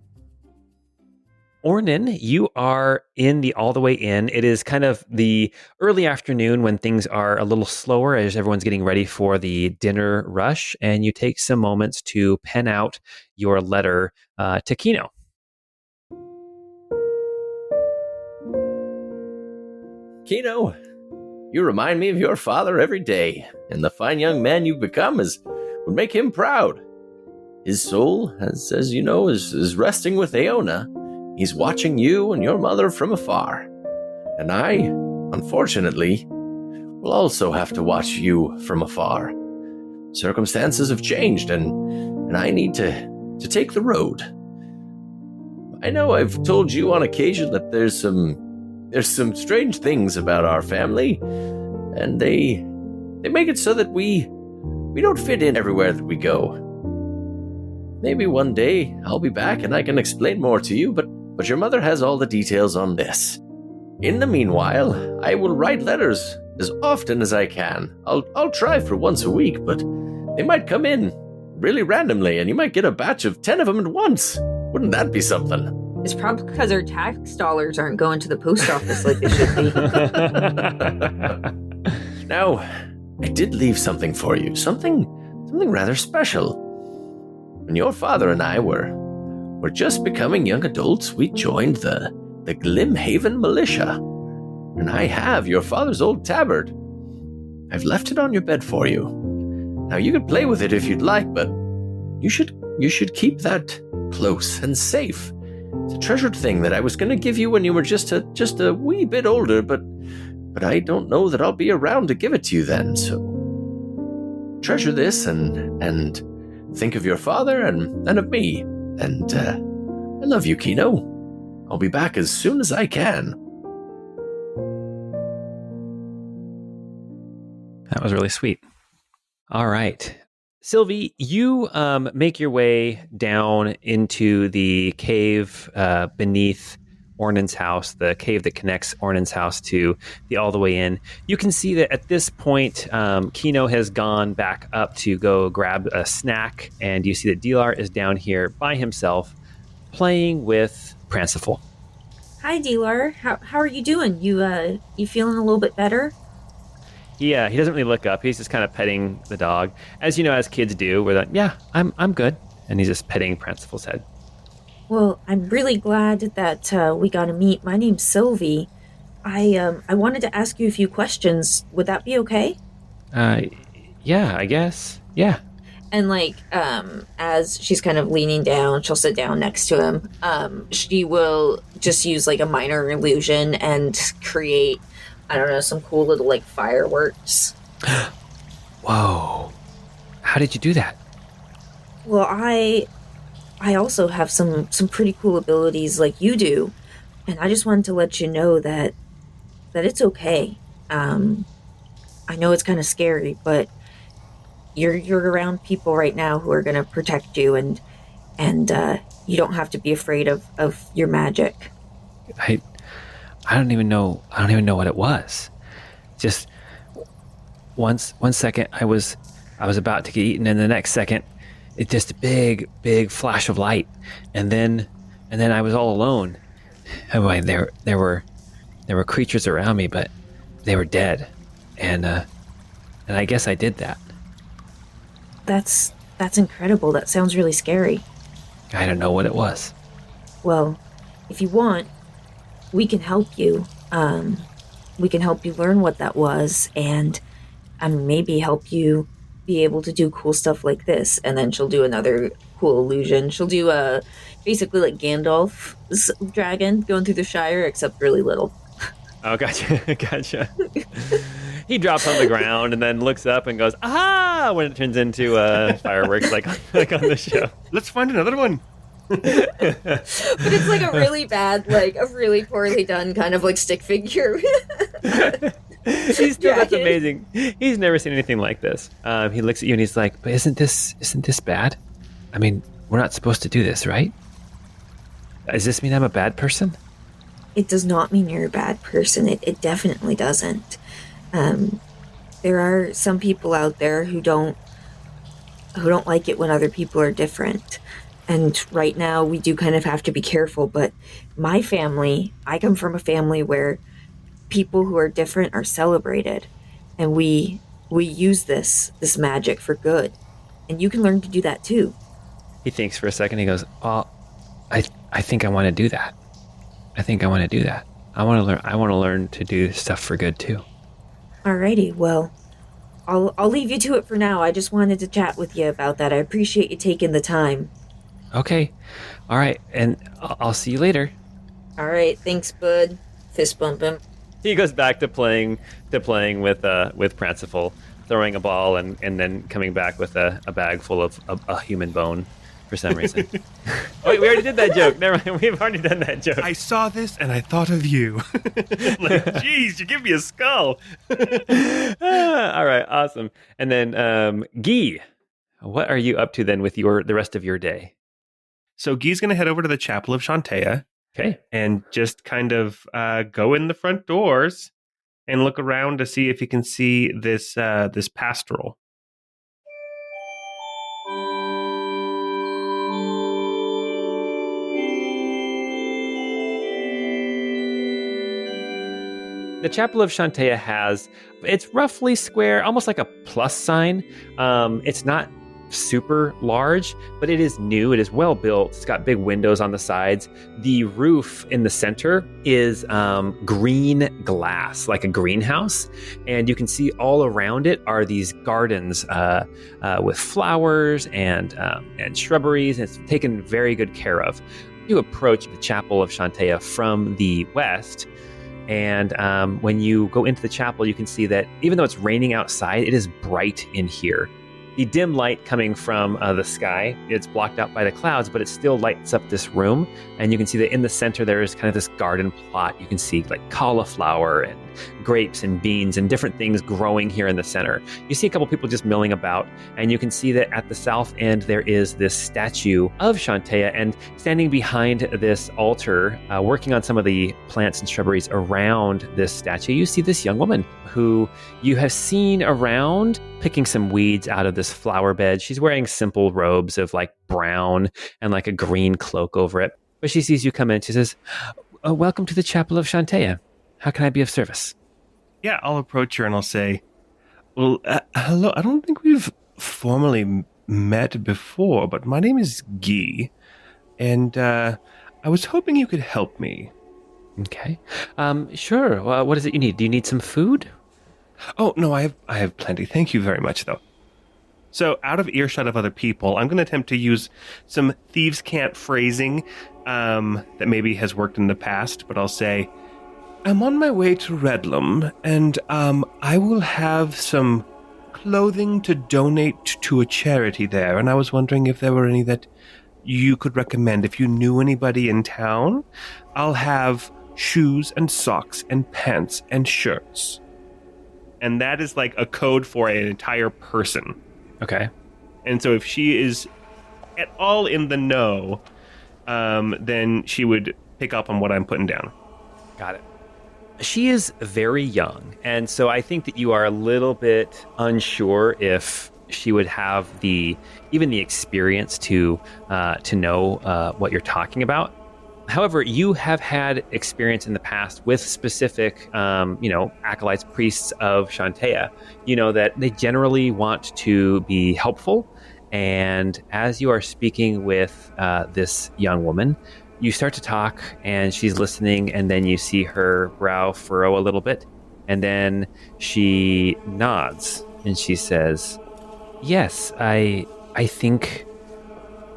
Ornan, you are in the All the Way Inn. It is kind of the early afternoon when things are a little slower as everyone's getting ready for the dinner rush, and you take some moments to pen out your letter to Kino. Kino, you remind me of your father every day, and the fine young man you've become would make him proud. His soul, as you know, is resting with Aona. He's watching you and your mother from afar. And I, unfortunately, will also have to watch you from afar. Circumstances have changed, and I need to take the road. I know I've told you on occasion that there's some strange things about our family, and they make it so that we don't fit in everywhere that we go. Maybe one day I'll be back and I can explain more to you, but your mother has all the details on this. In the meanwhile, I will write letters as often as I can. I'll try for once a week, but they might come in really randomly, and you might get a batch of 10 of them at once. Wouldn't that be something? It's probably because our tax dollars aren't going to the post office like they should be. Now, I did leave something for you. Something rather special. When your father and I were just becoming young adults, we joined the Glimhaven Militia. And I have your father's old tabard. I've left it on your bed for you. Now, you can play with it if you'd like, but you should keep that close and safe. It's a treasured thing that I was going to give you when you were just a wee bit older, but I don't know that I'll be around to give it to you then, so treasure this and think of your father and of me. And I love you, Kino. I'll be back as soon as I can. That was really sweet. All right. Cilvy, you make your way down into the cave beneath Ornan's house, the cave that connects Ornan's house to the all the way in. You can see that at this point, Kino has gone back up to go grab a snack, and you see that Dilar is down here by himself playing with Pranciful. Hi, Dilar. How are you doing? You feeling a little bit better? He doesn't really look up. He's just kind of petting the dog, as you know, as kids do. We're like, yeah, I'm good, and he's just petting Pranciful's head. Well, I'm really glad that we got to meet. My name's Cilvy. I wanted to ask you a few questions. Would that be okay? Yeah, I guess. Yeah. And as she's kind of leaning down, she'll sit down next to him. She will just use a minor illusion and create, I don't know, some cool little fireworks. Whoa. How did you do that? Well, I also have some pretty cool abilities like you do, and I just wanted to let you know that it's okay. I know it's kind of scary, but you're around people right now who are going to protect you, and you don't have to be afraid of your magic. I don't even know what it was. Just one second I was about to get eaten, and the next second it just a big flash of light, and then I was all alone. Oh boy, there were creatures around me, but they were dead, and I guess I did that. That's incredible. That sounds really scary. I don't know what it was. Well, if you want, we can help you. We can help you learn what that was, and maybe help you be able to do cool stuff like this. And then she'll do another cool illusion. She'll do basically like Gandalf's dragon going through the Shire, except really little. Oh, gotcha. He drops on the ground and then looks up and goes, "Aha!" when it turns into fireworks, like on the show. Let's find another one. But it's like a really bad, a really poorly done kind of stick figure. That's amazing. He's never seen anything like this. He looks at you and he's like, "But isn't this bad? I mean, we're not supposed to do this, right? Does this mean I'm a bad person?" It does not mean you're a bad person. It definitely doesn't. There are some people out there who don't like it when other people are different. And right now we do kind of have to be careful, but my family, I come from a family where people who are different are celebrated, and we use this magic for good. And you can learn to do that too. He thinks for a second. He goes, "Oh, I think I want to do that. I think I want to do that. I want to learn to do stuff for good too." Alrighty, well, I'll leave you to it for now. I just wanted to chat with you about that. I appreciate you taking the time. Okay. All right. And I'll see you later. All right. Thanks, bud. Fist bump him. He goes back to playing with Pranciful, throwing a ball and then coming back with a bag full of a human bone for some reason. Wait, we already did that joke. Never mind. We've already done that joke. I saw this and I thought of you. Geez, you give me a skull. All right. Awesome. And then, Guy, what are you up to then with the rest of your day? So Guy's going to head over to the Chapel of Shantea. Okay. And just kind of go in the front doors and look around to see if he can see this pastoral. The Chapel of Shantea it's roughly square, almost like a plus sign. It's not super large, but it is new. It is well built. It's got big windows on the sides. The roof in the center is green glass, like a greenhouse. And you can see all around it are these gardens with flowers and shrubberies. And it's taken very good care of. You approach the Chapel of Shantea from the west. And when you go into the chapel, you can see that even though it's raining outside, it is bright in here. the dim light coming from the sky. It's blocked out by the clouds, but it still lights up this room. And you can see that in the center, there is kind of this garden plot. You can see like cauliflower and grapes and beans and different things growing here in the center. You see a couple people just milling about, and you can see that at the south end, there is this statue of Shantea, and standing behind this altar, working on some of the plants and shrubberies around this statue, you see this young woman who you have seen around picking some weeds out of this flower bed. She's wearing simple robes of like brown and like a green cloak over it. But she sees you come in. She says, welcome to the Chapel of Shantea. How can I be of service? Yeah, I'll approach her and I'll say, well, hello, I don't think we've formally met before, but my name is Guy, and I was hoping you could help me. Okay. Sure. What is it you need? Do you need some food? Oh, no, I have plenty. Thank you very much, though. So, out of earshot of other people, I'm going to attempt to use some thieves' cant phrasing that maybe has worked in the past, but I'll say, I'm on my way to Redlum, and I will have some clothing to donate to a charity there, and I was wondering if there were any that you could recommend. If you knew anybody in town, I'll have shoes and socks and pants and shirts. And that is like a code for an entire person. Okay. And so if she is at all in the know, then she would pick up on what I'm putting down. Got it. She is very young, and so I think that you are a little bit unsure if she would have even the experience to know what you're talking about. However, you have had experience in the past with specific, acolytes, priests of Shantea. You know that they generally want to be helpful, and as you are speaking with this young woman, you start to talk, and she's listening, and then you see her brow furrow a little bit, and then she nods, and she says, "Yes, I think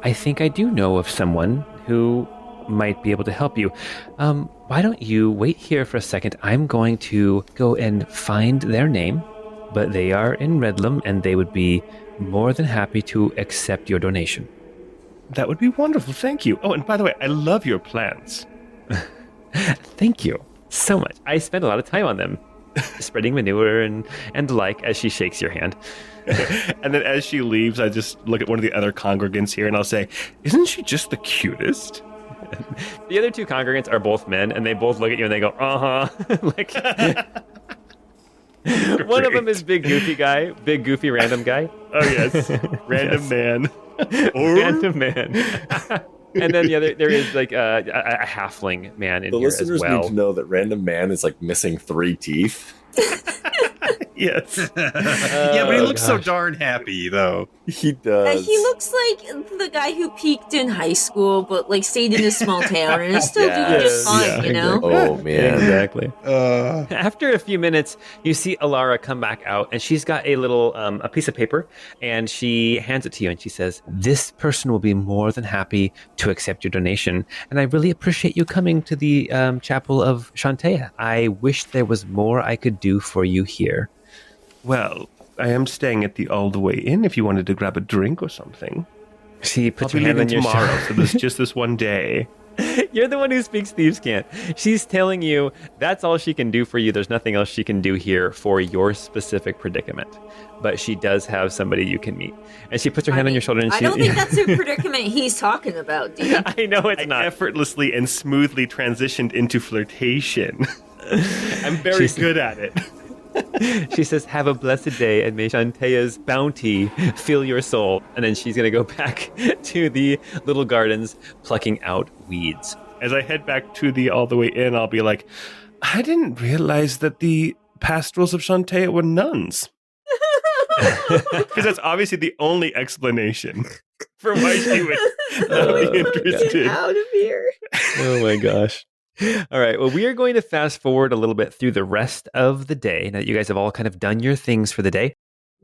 I do know of someone who might be able to help you. Why don't you wait here for a second? I'm going to go and find their name, but they are in Redlum, and they would be more than happy to accept your donation." That would be wonderful. Thank you. Oh, and by the way, I love your plants. Thank you so much. I spend a lot of time on them, spreading manure and the like, as she shakes your hand. And then as she leaves, I just look at one of the other congregants here and I'll say, isn't she just the cutest? The other two congregants are both men, and they both look at you and they go, uh-huh. Like, one of them is big goofy random guy. Oh, yes. Random Yes. Man. Random man. And then the other, there is like a halfling man in The here as listeners well. need to know that Random Man is like missing 3 teeth. Yes. Yeah, but he looks so gosh. darn happy, though. He does. He looks like the guy who peaked in high school, but like stayed in a small town and is still doing just fine, you know? Oh, man. Exactly. Uh, After a few minutes, you see Alara come back out, and she's got a little a piece of paper, and she hands it to you, and she says, "This person will be more than happy to accept your donation, and I really appreciate you coming to the Chapel of Shantea. I wish there was more I could do for you here." Well, I am staying at the All the Way Inn if you wanted to grab a drink or something. She I'll puts be her hand leaving on your tomorrow, shoulder. so there's just this one day. You're the one who speaks thieves' cant. She's telling you that's all she can do for you. There's nothing else she can do here for your specific predicament. But she does have somebody you can meet. And she puts her hand on your shoulder and I she... don't think that's the predicament he's talking about, dude. I know it's I not. effortlessly and smoothly transitioned into flirtation. I'm very She's- good at it. She says, "Have a blessed day, and may Shantea's bounty fill your soul." And then she's going to go back to the little gardens, plucking out weeds. As I head back to the All the Way Inn, I'll be like, I didn't realize that the pastorals of Shantea were nuns. Because that's obviously the only explanation for why she would not be Get interested. out of here. Oh my gosh. All right. Well, we are going to fast forward a little bit through the rest of the day. Now that you guys have all kind of done your things for the day.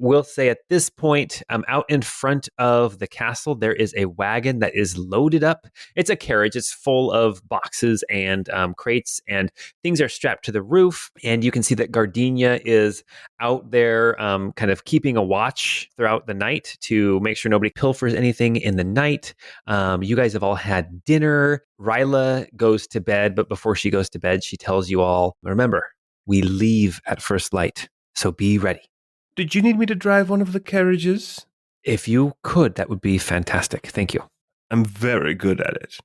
we'll say at this point, out in front of the castle, there is a wagon that is loaded up. It's a carriage. It's full of boxes and crates, and things are strapped to the roof. And you can see that Gardenia is out there kind of keeping a watch throughout the night to make sure nobody pilfers anything in the night. You guys have all had dinner. Ryla goes to bed, but before she goes to bed, she tells you all, remember, we leave at first light, so be ready. Did you need me to drive one of the carriages? If you could, that would be fantastic. Thank you. I'm very good at it.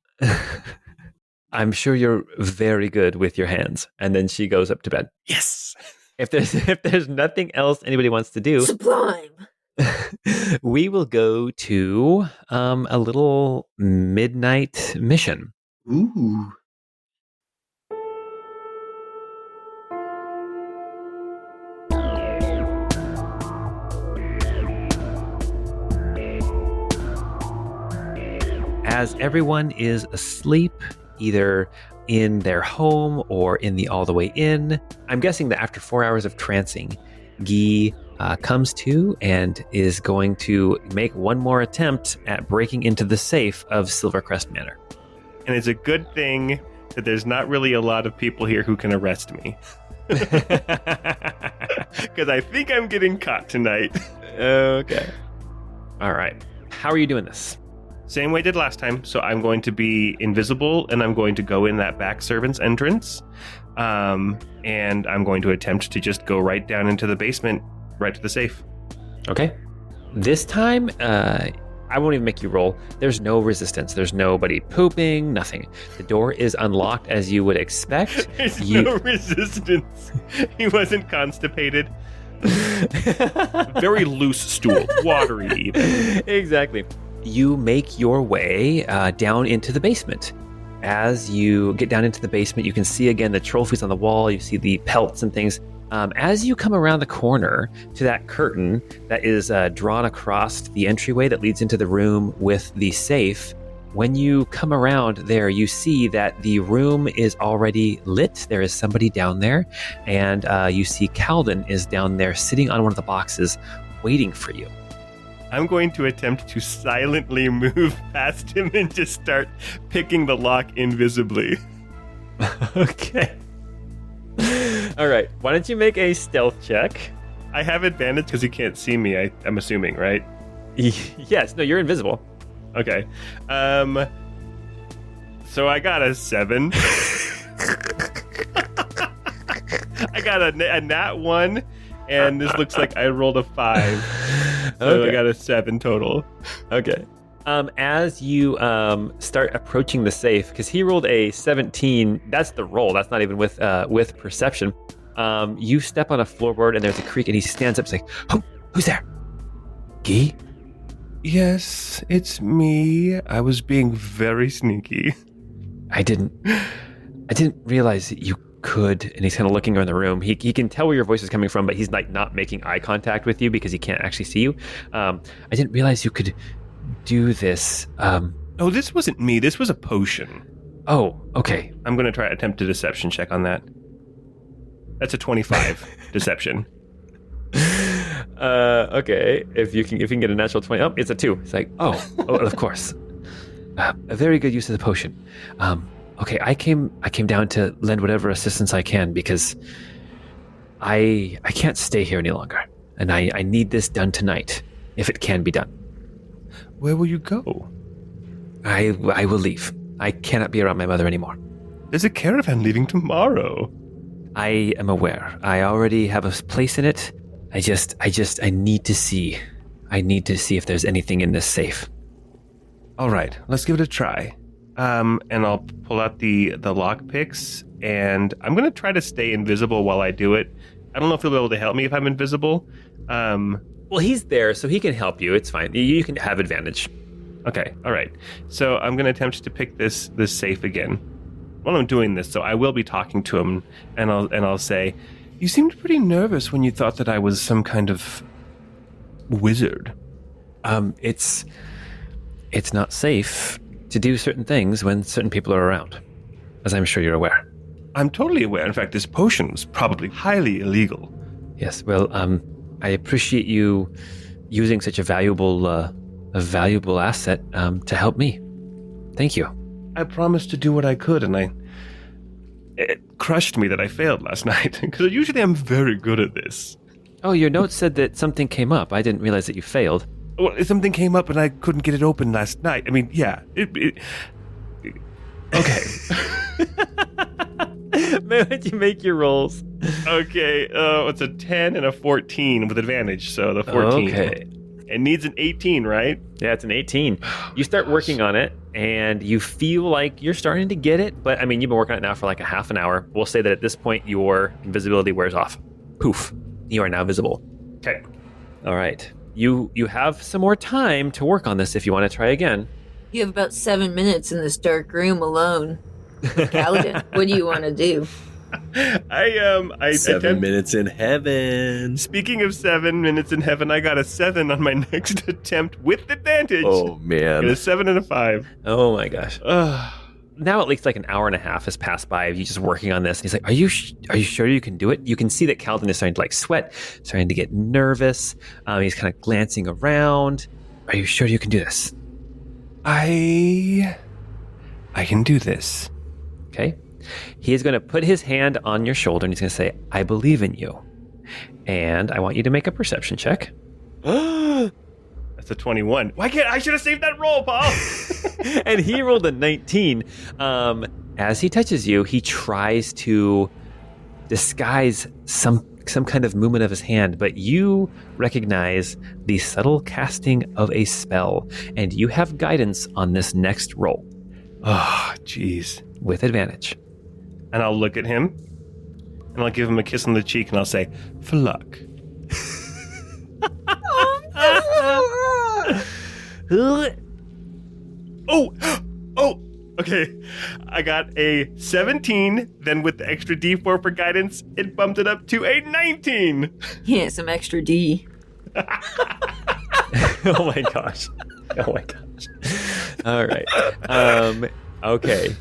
I'm sure you're very good with your hands. And then she goes up to bed. Yes. If there's nothing else anybody wants to do, Sublime. we will go to a little midnight mission. Ooh. As everyone is asleep, either in their home or in the All the Way Inn, I'm guessing that after 4 hours of trancing, Guy comes to and is going to make one more attempt at breaking into the safe of Silvercrest Manor. And it's a good thing that there's not really a lot of people here who can arrest me. Because I think I'm getting caught tonight. Okay. All right. How are you doing this? Same way I did last time. So I'm going to be invisible, and I'm going to go in that back servant's entrance. And I'm going to attempt to just go right down into the basement, right to the safe. Okay. This time, I won't even make you roll. There's no resistance. There's nobody pooping, nothing. The door is unlocked as you would expect. There's no resistance. He wasn't constipated. Very loose stool, watery even. Exactly. You make your way down into the basement. As you get down into the basement, you can see again the trophies on the wall. You see the pelts and things. As you come around the corner to that curtain that is drawn across the entryway that leads into the room with the safe, when you come around there, you see that the room is already lit. There is somebody down there, and you see Calden is down there sitting on one of the boxes waiting for you. I'm going to attempt to silently move past him and just start picking the lock invisibly. Okay. All right. Why don't you make a stealth check? I have advantage because he can't see me, I'm assuming, right? Yes. No, you're invisible. Okay. So I got a 7. I got a nat 1, and this looks like I rolled a 5. So Okay. I got a 7 total. Okay. As you start approaching the safe, because he rolled a 17, that's the roll. That's not even with perception. You step on a floorboard and there's a creak, and he stands up. He's like, "Who's there? Guy?" Yes, it's me. I was being very sneaky. I didn't realize that you could. And he's kind of looking around the room. He can tell where your voice is coming from, but he's like not making eye contact with you because he can't actually see you. I didn't realize you could do this. Oh, this wasn't me. This was a potion. Oh, okay. I'm going to try attempt a deception check on that. That's a 25 deception. Okay. If you can get a natural 20. Oh, it's a 2. It's like, oh, of course. A very good use of the potion. Okay, I came down to lend whatever assistance I can because I can't stay here any longer. And I need this done tonight, if it can be done. Where will you go? I will leave. I cannot be around my mother anymore. There's a caravan leaving tomorrow. I am aware. I already have a place in it. I need to see. I need to see if there's anything in this safe. All right, let's give it a try. And I'll pull out the lock picks, and I'm going to try to stay invisible while I do it. I don't know if he'll be able to help me if I'm invisible. Well, he's there, so he can help you. It's fine. You can have advantage. Okay, all right. So I'm going to attempt to pick this safe again. While I'm doing this, so I will be talking to him, and I'll say, "You seemed pretty nervous when you thought that I was some kind of wizard." It's not safe to do certain things when certain people are around, as I'm sure you're aware. I'm totally aware. In fact, this potion was probably highly illegal. Yes, well, I appreciate you using such a valuable asset to help me. Thank you. I promised to do what I could, and it crushed me that I failed last night, because usually I'm very good at this. Oh, your note said that something came up. I didn't realize that you failed. Well, something came up and I couldn't get it open last night. I mean, yeah. Okay. Why don't you make your rolls? Okay, it's a 10 and a 14 with advantage, so the 14. Okay. It needs an 18, right? Yeah, it's an 18. You start working on it, and you feel like you're starting to get it, but I mean, you've been working on it now for like a half an hour. We'll say that at this point, your invisibility wears off. Poof. You are now visible. Okay. All right. You have some more time to work on this if you want to try again. You have about 7 minutes in this dark room alone. Kaladin, what do you want to do? I 7 minutes in heaven. Speaking of 7 minutes in heaven, I got a 7 on my next attempt with advantage. Oh, Got man. a 7 and a 5. Oh my gosh. Now at least like an hour and a half has passed by of you just working on this. He's like, are you sure you can do it? You can see that Kaladin is starting to like sweat, starting to get nervous. He's kind of glancing around. Are you sure you can do this? I can do this. Okay. He is going to put his hand on your shoulder and he's going to say, I believe in you. And I want you to make a perception check. That's a 21. Why can't I should have saved that roll, Paul? And he rolled a 19. As he touches you, he tries to disguise some kind of movement of his hand, but you recognize the subtle casting of a spell, and you have guidance on this next roll. Oh, jeez. With advantage. And I'll look at him, and I'll give him a kiss on the cheek, and I'll say, for luck. Oh, okay. I got a 17, then with the extra D4 for guidance, it bumped it up to a 19. Yeah, some extra D. Oh my gosh. All right. Okay.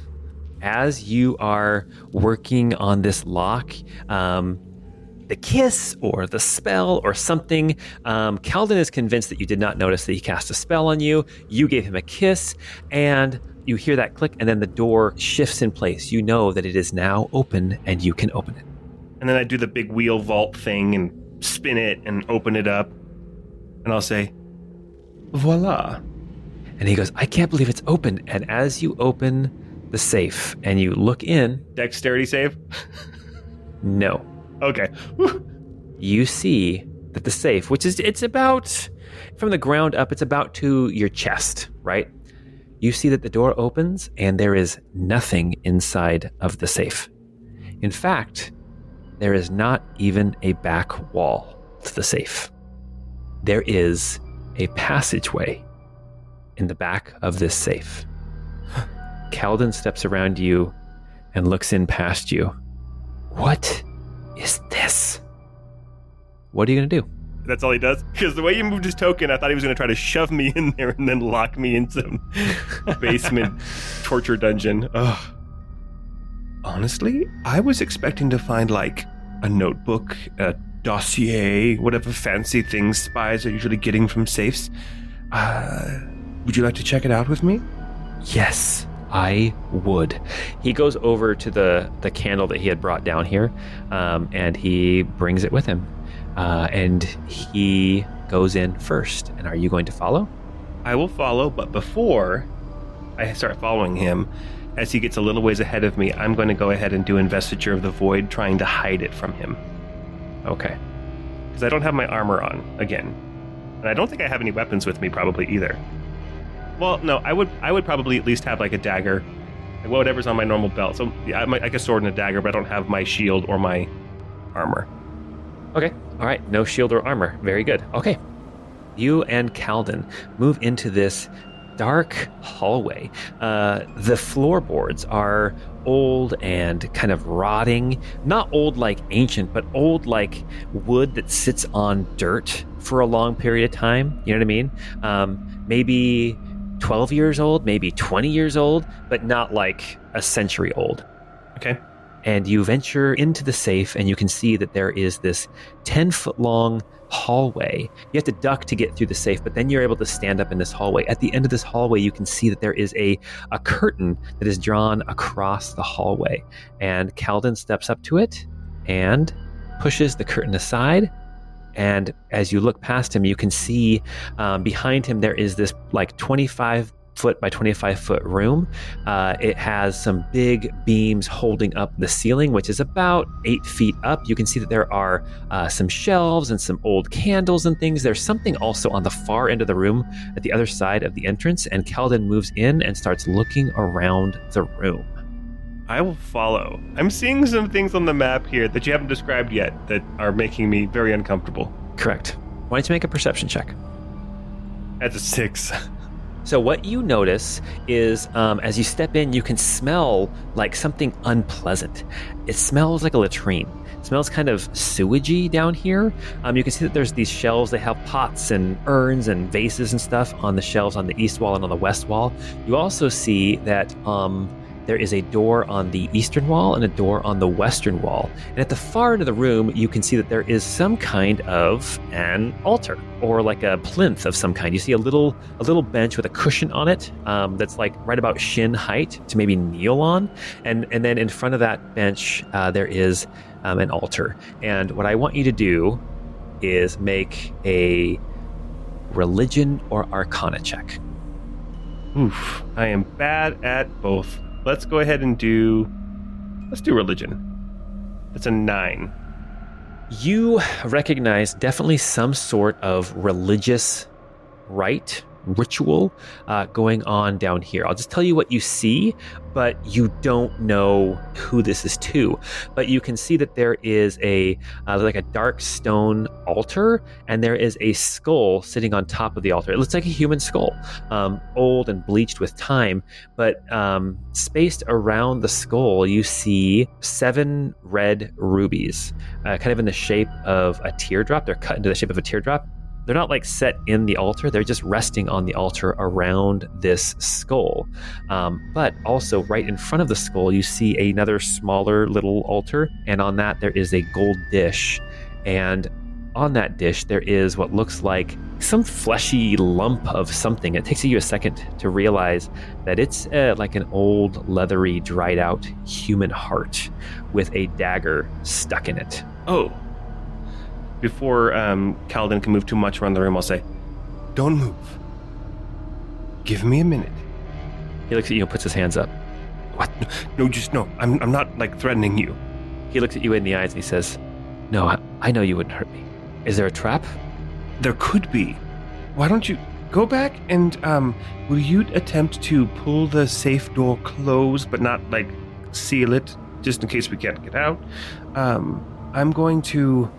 As you are working on this lock, the kiss or the spell or something, Kaladin is convinced that you did not notice that he cast a spell on you. You gave him a kiss, and you hear that click, and then the door shifts in place. You know that it is now open, and you can open it. And then I do the big wheel vault thing and spin it and open it up, and I'll say, voila. And he goes, I can't believe it's open. And as you open the safe and you look in... Dexterity save? No. Okay. You see that the safe, which is, it's about, from the ground up, it's about to your chest, right? You see that the door opens and there is nothing inside of the safe. In fact, there is not even a back wall to the safe. There is a passageway in the back of this safe. Kaladin steps around you and looks in past you. What is this? What are you going to do? That's all he does? Because the way you moved his token, I thought he was going to try to shove me in there and then lock me in some basement torture dungeon. Ugh. Honestly, I was expecting to find, like, a notebook, a dossier, whatever fancy things spies are usually getting from safes. Would you like to check it out with me? Yes, I would. He goes over to the candle that he had brought down here, and he brings it with him. And he goes in first. And are you going to follow? I will follow, but before I start following him, as he gets a little ways ahead of me, I'm going to go ahead and do Investiture of the Void, trying to hide it from him. Okay. Because I don't have my armor on, again. And I don't think I have any weapons with me, probably, either. Well, no, I would probably at least have, like, a dagger. Like, whatever's on my normal belt. So, yeah, like a sword and a dagger, but I don't have my shield or my armor. Okay. All right. No shield or armor. Very good. Okay. You and Kaladin move into this dark hallway. The floorboards are old and kind of rotting. Not old like ancient, but old like wood that sits on dirt for a long period of time. You know what I mean? Maybe 12 years old, maybe 20 years old, but not like a century old. Okay. and you venture into the safe, and you can see that there is this 10-foot long hallway. You have to duck to get through the safe, but then you're able to stand up in this hallway. At the end of this hallway, you can see that there is a curtain that is drawn across the hallway, and Calden steps up to it and pushes the curtain aside. And as you look past him, you can see behind him there is this like 25-foot by 25-foot room. It has some big beams holding up the ceiling, which is about 8 feet up. You can see that there are some shelves and some old candles and things. There's something also on the far end of the room at the other side of the entrance, and Calden moves in and starts looking around the room. I will follow. I'm seeing some things on the map here that you haven't described yet that are making me very uncomfortable. Correct. Why don't you make a perception check? That's a 6. So what you notice is as you step in, you can smell like something unpleasant. It smells like a latrine. It smells kind of sewagey down here. You can see that there's these shelves. They have pots and urns and vases and stuff on the shelves on the east wall and on the west wall. You also see that there is a door on the eastern wall and a door on the western wall. And at the far end of the room, you can see that there is some kind of an altar or like a plinth of some kind. You see a little bench with a cushion on it that's like right about shin height to maybe kneel on. And then in front of that bench, there is an altar. And what I want you to do is make a religion or arcana check. Oof, I am bad at both. Let's go ahead and do religion. It's a 9. You recognize definitely some sort of religious rite, ritual going on down here. I'll just tell you what you see, but you don't know who this is to. But you can see that there is like a dark stone altar, and there is a skull sitting on top of the altar. It looks like a human skull, old and bleached with time, but spaced around the skull, you see 7 red rubies, kind of in the shape of a teardrop. They're cut into the shape of a teardrop. They're not like set in the altar. They're just resting on the altar around this skull. But also right in front of the skull, you see another smaller little altar. And on that, there is a gold dish. And on that dish, there is what looks like some fleshy lump of something. It takes you a second to realize that it's like an old, leathery, dried out human heart with a dagger stuck in it. Oh. Before Calden can move too much around the room, I'll say, "Don't move. Give me a minute." He looks at you and puts his hands up. What? No, just no. I'm not like threatening you. He looks at you in the eyes and he says, "No, I know you wouldn't hurt me. Is there a trap?" There could be. Why don't you go back and will you attempt to pull the safe door closed, but not like seal it, just in case we can't get out? I'm going to.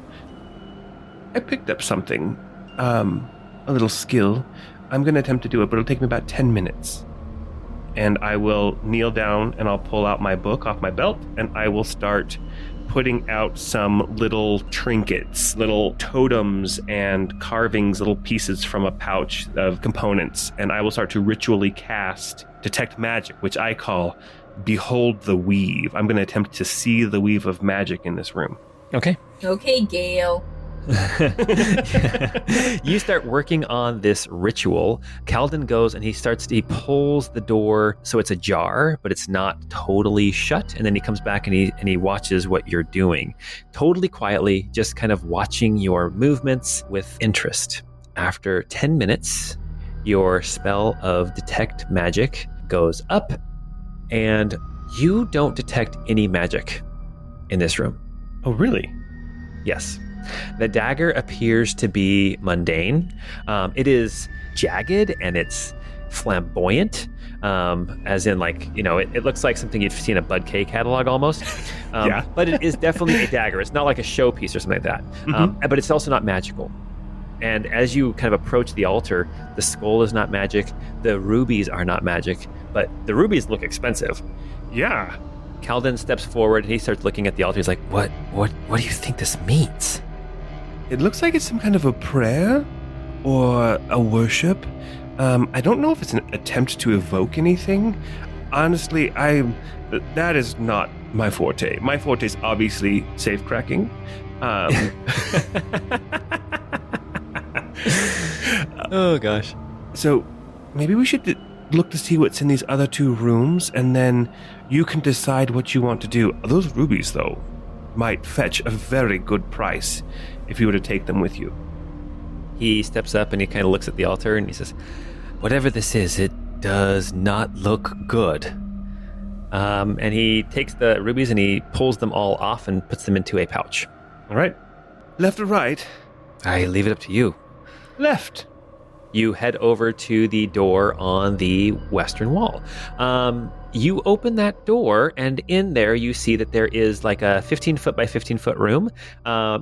I picked up something, a little skill. I'm going to attempt to do it, but it'll take me about 10 minutes. And I will kneel down and I'll pull out my book off my belt and I will start putting out some little trinkets, little totems and carvings, little pieces from a pouch of components. And I will start to ritually cast Detect Magic, which I call Behold the Weave. I'm going to attempt to see the weave of magic in this room. Okay. Okay, Gale. You start working on this ritual. Calden goes and he pulls the door so it's ajar, but it's not totally shut. And then he comes back and he watches what you're doing. Totally quietly, just kind of watching your movements with interest. After 10 minutes, your spell of Detect Magic goes up, and you don't detect any magic in this room. Oh, really? Yes. The dagger appears to be mundane. It is jagged and it's flamboyant, as in like, it looks like something you'd see in a Bud K catalog almost. Yeah. But it is definitely a dagger. It's not like a showpiece or something like that. Mm-hmm. But it's also not magical. And as you kind of approach the altar, the skull is not magic. The rubies are not magic, but the rubies look expensive. Yeah. Calden steps forward and he starts looking at the altar. He's like, what do you think this means? It looks like it's some kind of a prayer or a worship. I don't know if it's an attempt to evoke anything. Honestly, that is not my forte. My forte is obviously safecracking. Oh, gosh. So maybe we should look to see what's in these other 2 rooms, and then you can decide what you want to do. Those rubies, though, might fetch a very good price if you were to take them with you. He steps up and he kind of looks at the altar and he says, whatever this is, it does not look good. And he takes the rubies and he pulls them all off and puts them into a pouch. All right. Left or right? I leave it up to you. Left. You head over to the door on the western wall. You open that door, and in there you see that there is like a 15-foot by 15-foot room.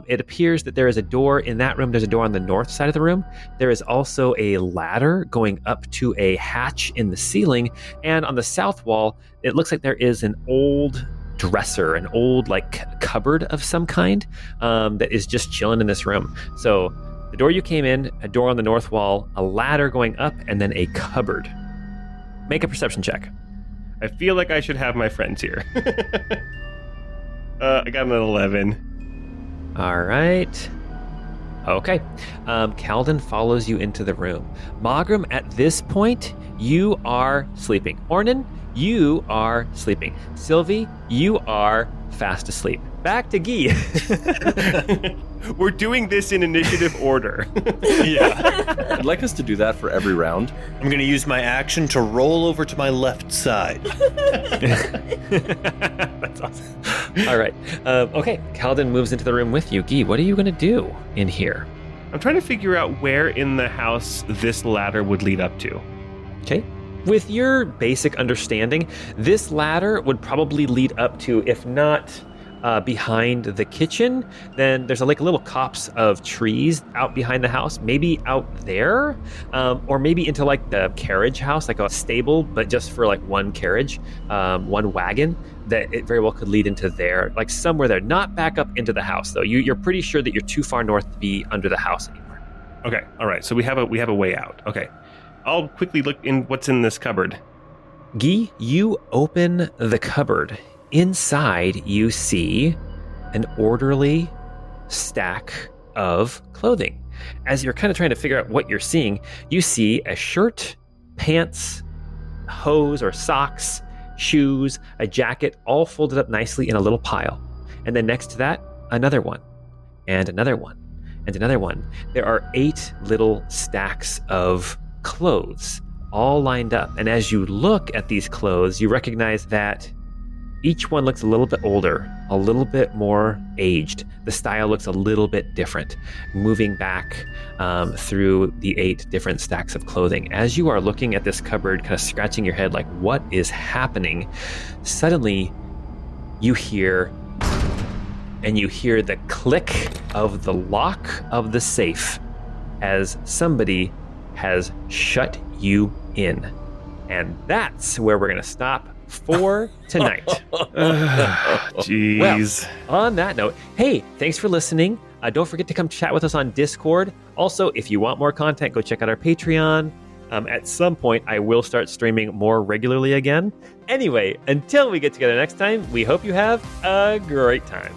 It appears that there is a door in that room. There's a door on the north side of the room. There is also a ladder going up to a hatch in the ceiling. And on the south wall, it looks like there is an old dresser, an old like cupboard of some kind that is just chilling in this room. So the door you came in, a door on the north wall, a ladder going up, and then a cupboard. Make a perception check. I feel like I should have my friends here. I got an 11. All right. Okay. Calden follows you into the room. Mawgrim, at this point, you are sleeping. Ornan, you are sleeping. Cilvy, you are fast asleep. Back to Guy. We're doing this in initiative order. Yeah. I'd like us to do that for every round. I'm going to use my action to roll over to my left side. That's awesome. All right. Okay. Calden moves into the room with you. Guy, what are you going to do in here? I'm trying to figure out where in the house this ladder would lead up to. Okay. With your basic understanding, this ladder would probably lead up to, if not behind the kitchen, then there's a little copse of trees out behind the house, maybe out there, or maybe into like the carriage house, like a stable, but just for like one carriage, one wagon, that it very well could lead into there, like somewhere there, not back up into the house though. You're pretty sure that you're too far north to be under the house anymore. Okay, all right, so we have a way out. Okay, I'll quickly look in what's in this cupboard. Guy, you open the cupboard. Inside, you see an orderly stack of clothing. As you're kind of trying to figure out what you're seeing, you see a shirt, pants, hose or socks, shoes, a jacket, all folded up nicely in a little pile. And then next to that, another one, and another one, and another one. There are 8 little stacks of clothes, all lined up. And as you look at these clothes, you recognize that each one looks a little bit older, a little bit more aged. The style looks a little bit different, moving back through the 8 different stacks of clothing. As you are looking at this cupboard, kind of scratching your head like, what is happening? Suddenly, you hear the click of the lock of the safe as somebody has shut you in. And that's where we're going to stop for tonight. Jeez. Well, on that note, hey, thanks for listening. Don't forget to come chat with us on Discord. Also, if you want more content, go check out our Patreon. At some point, I will start streaming more regularly again. Anyway, until we get together next time, we hope you have a great time.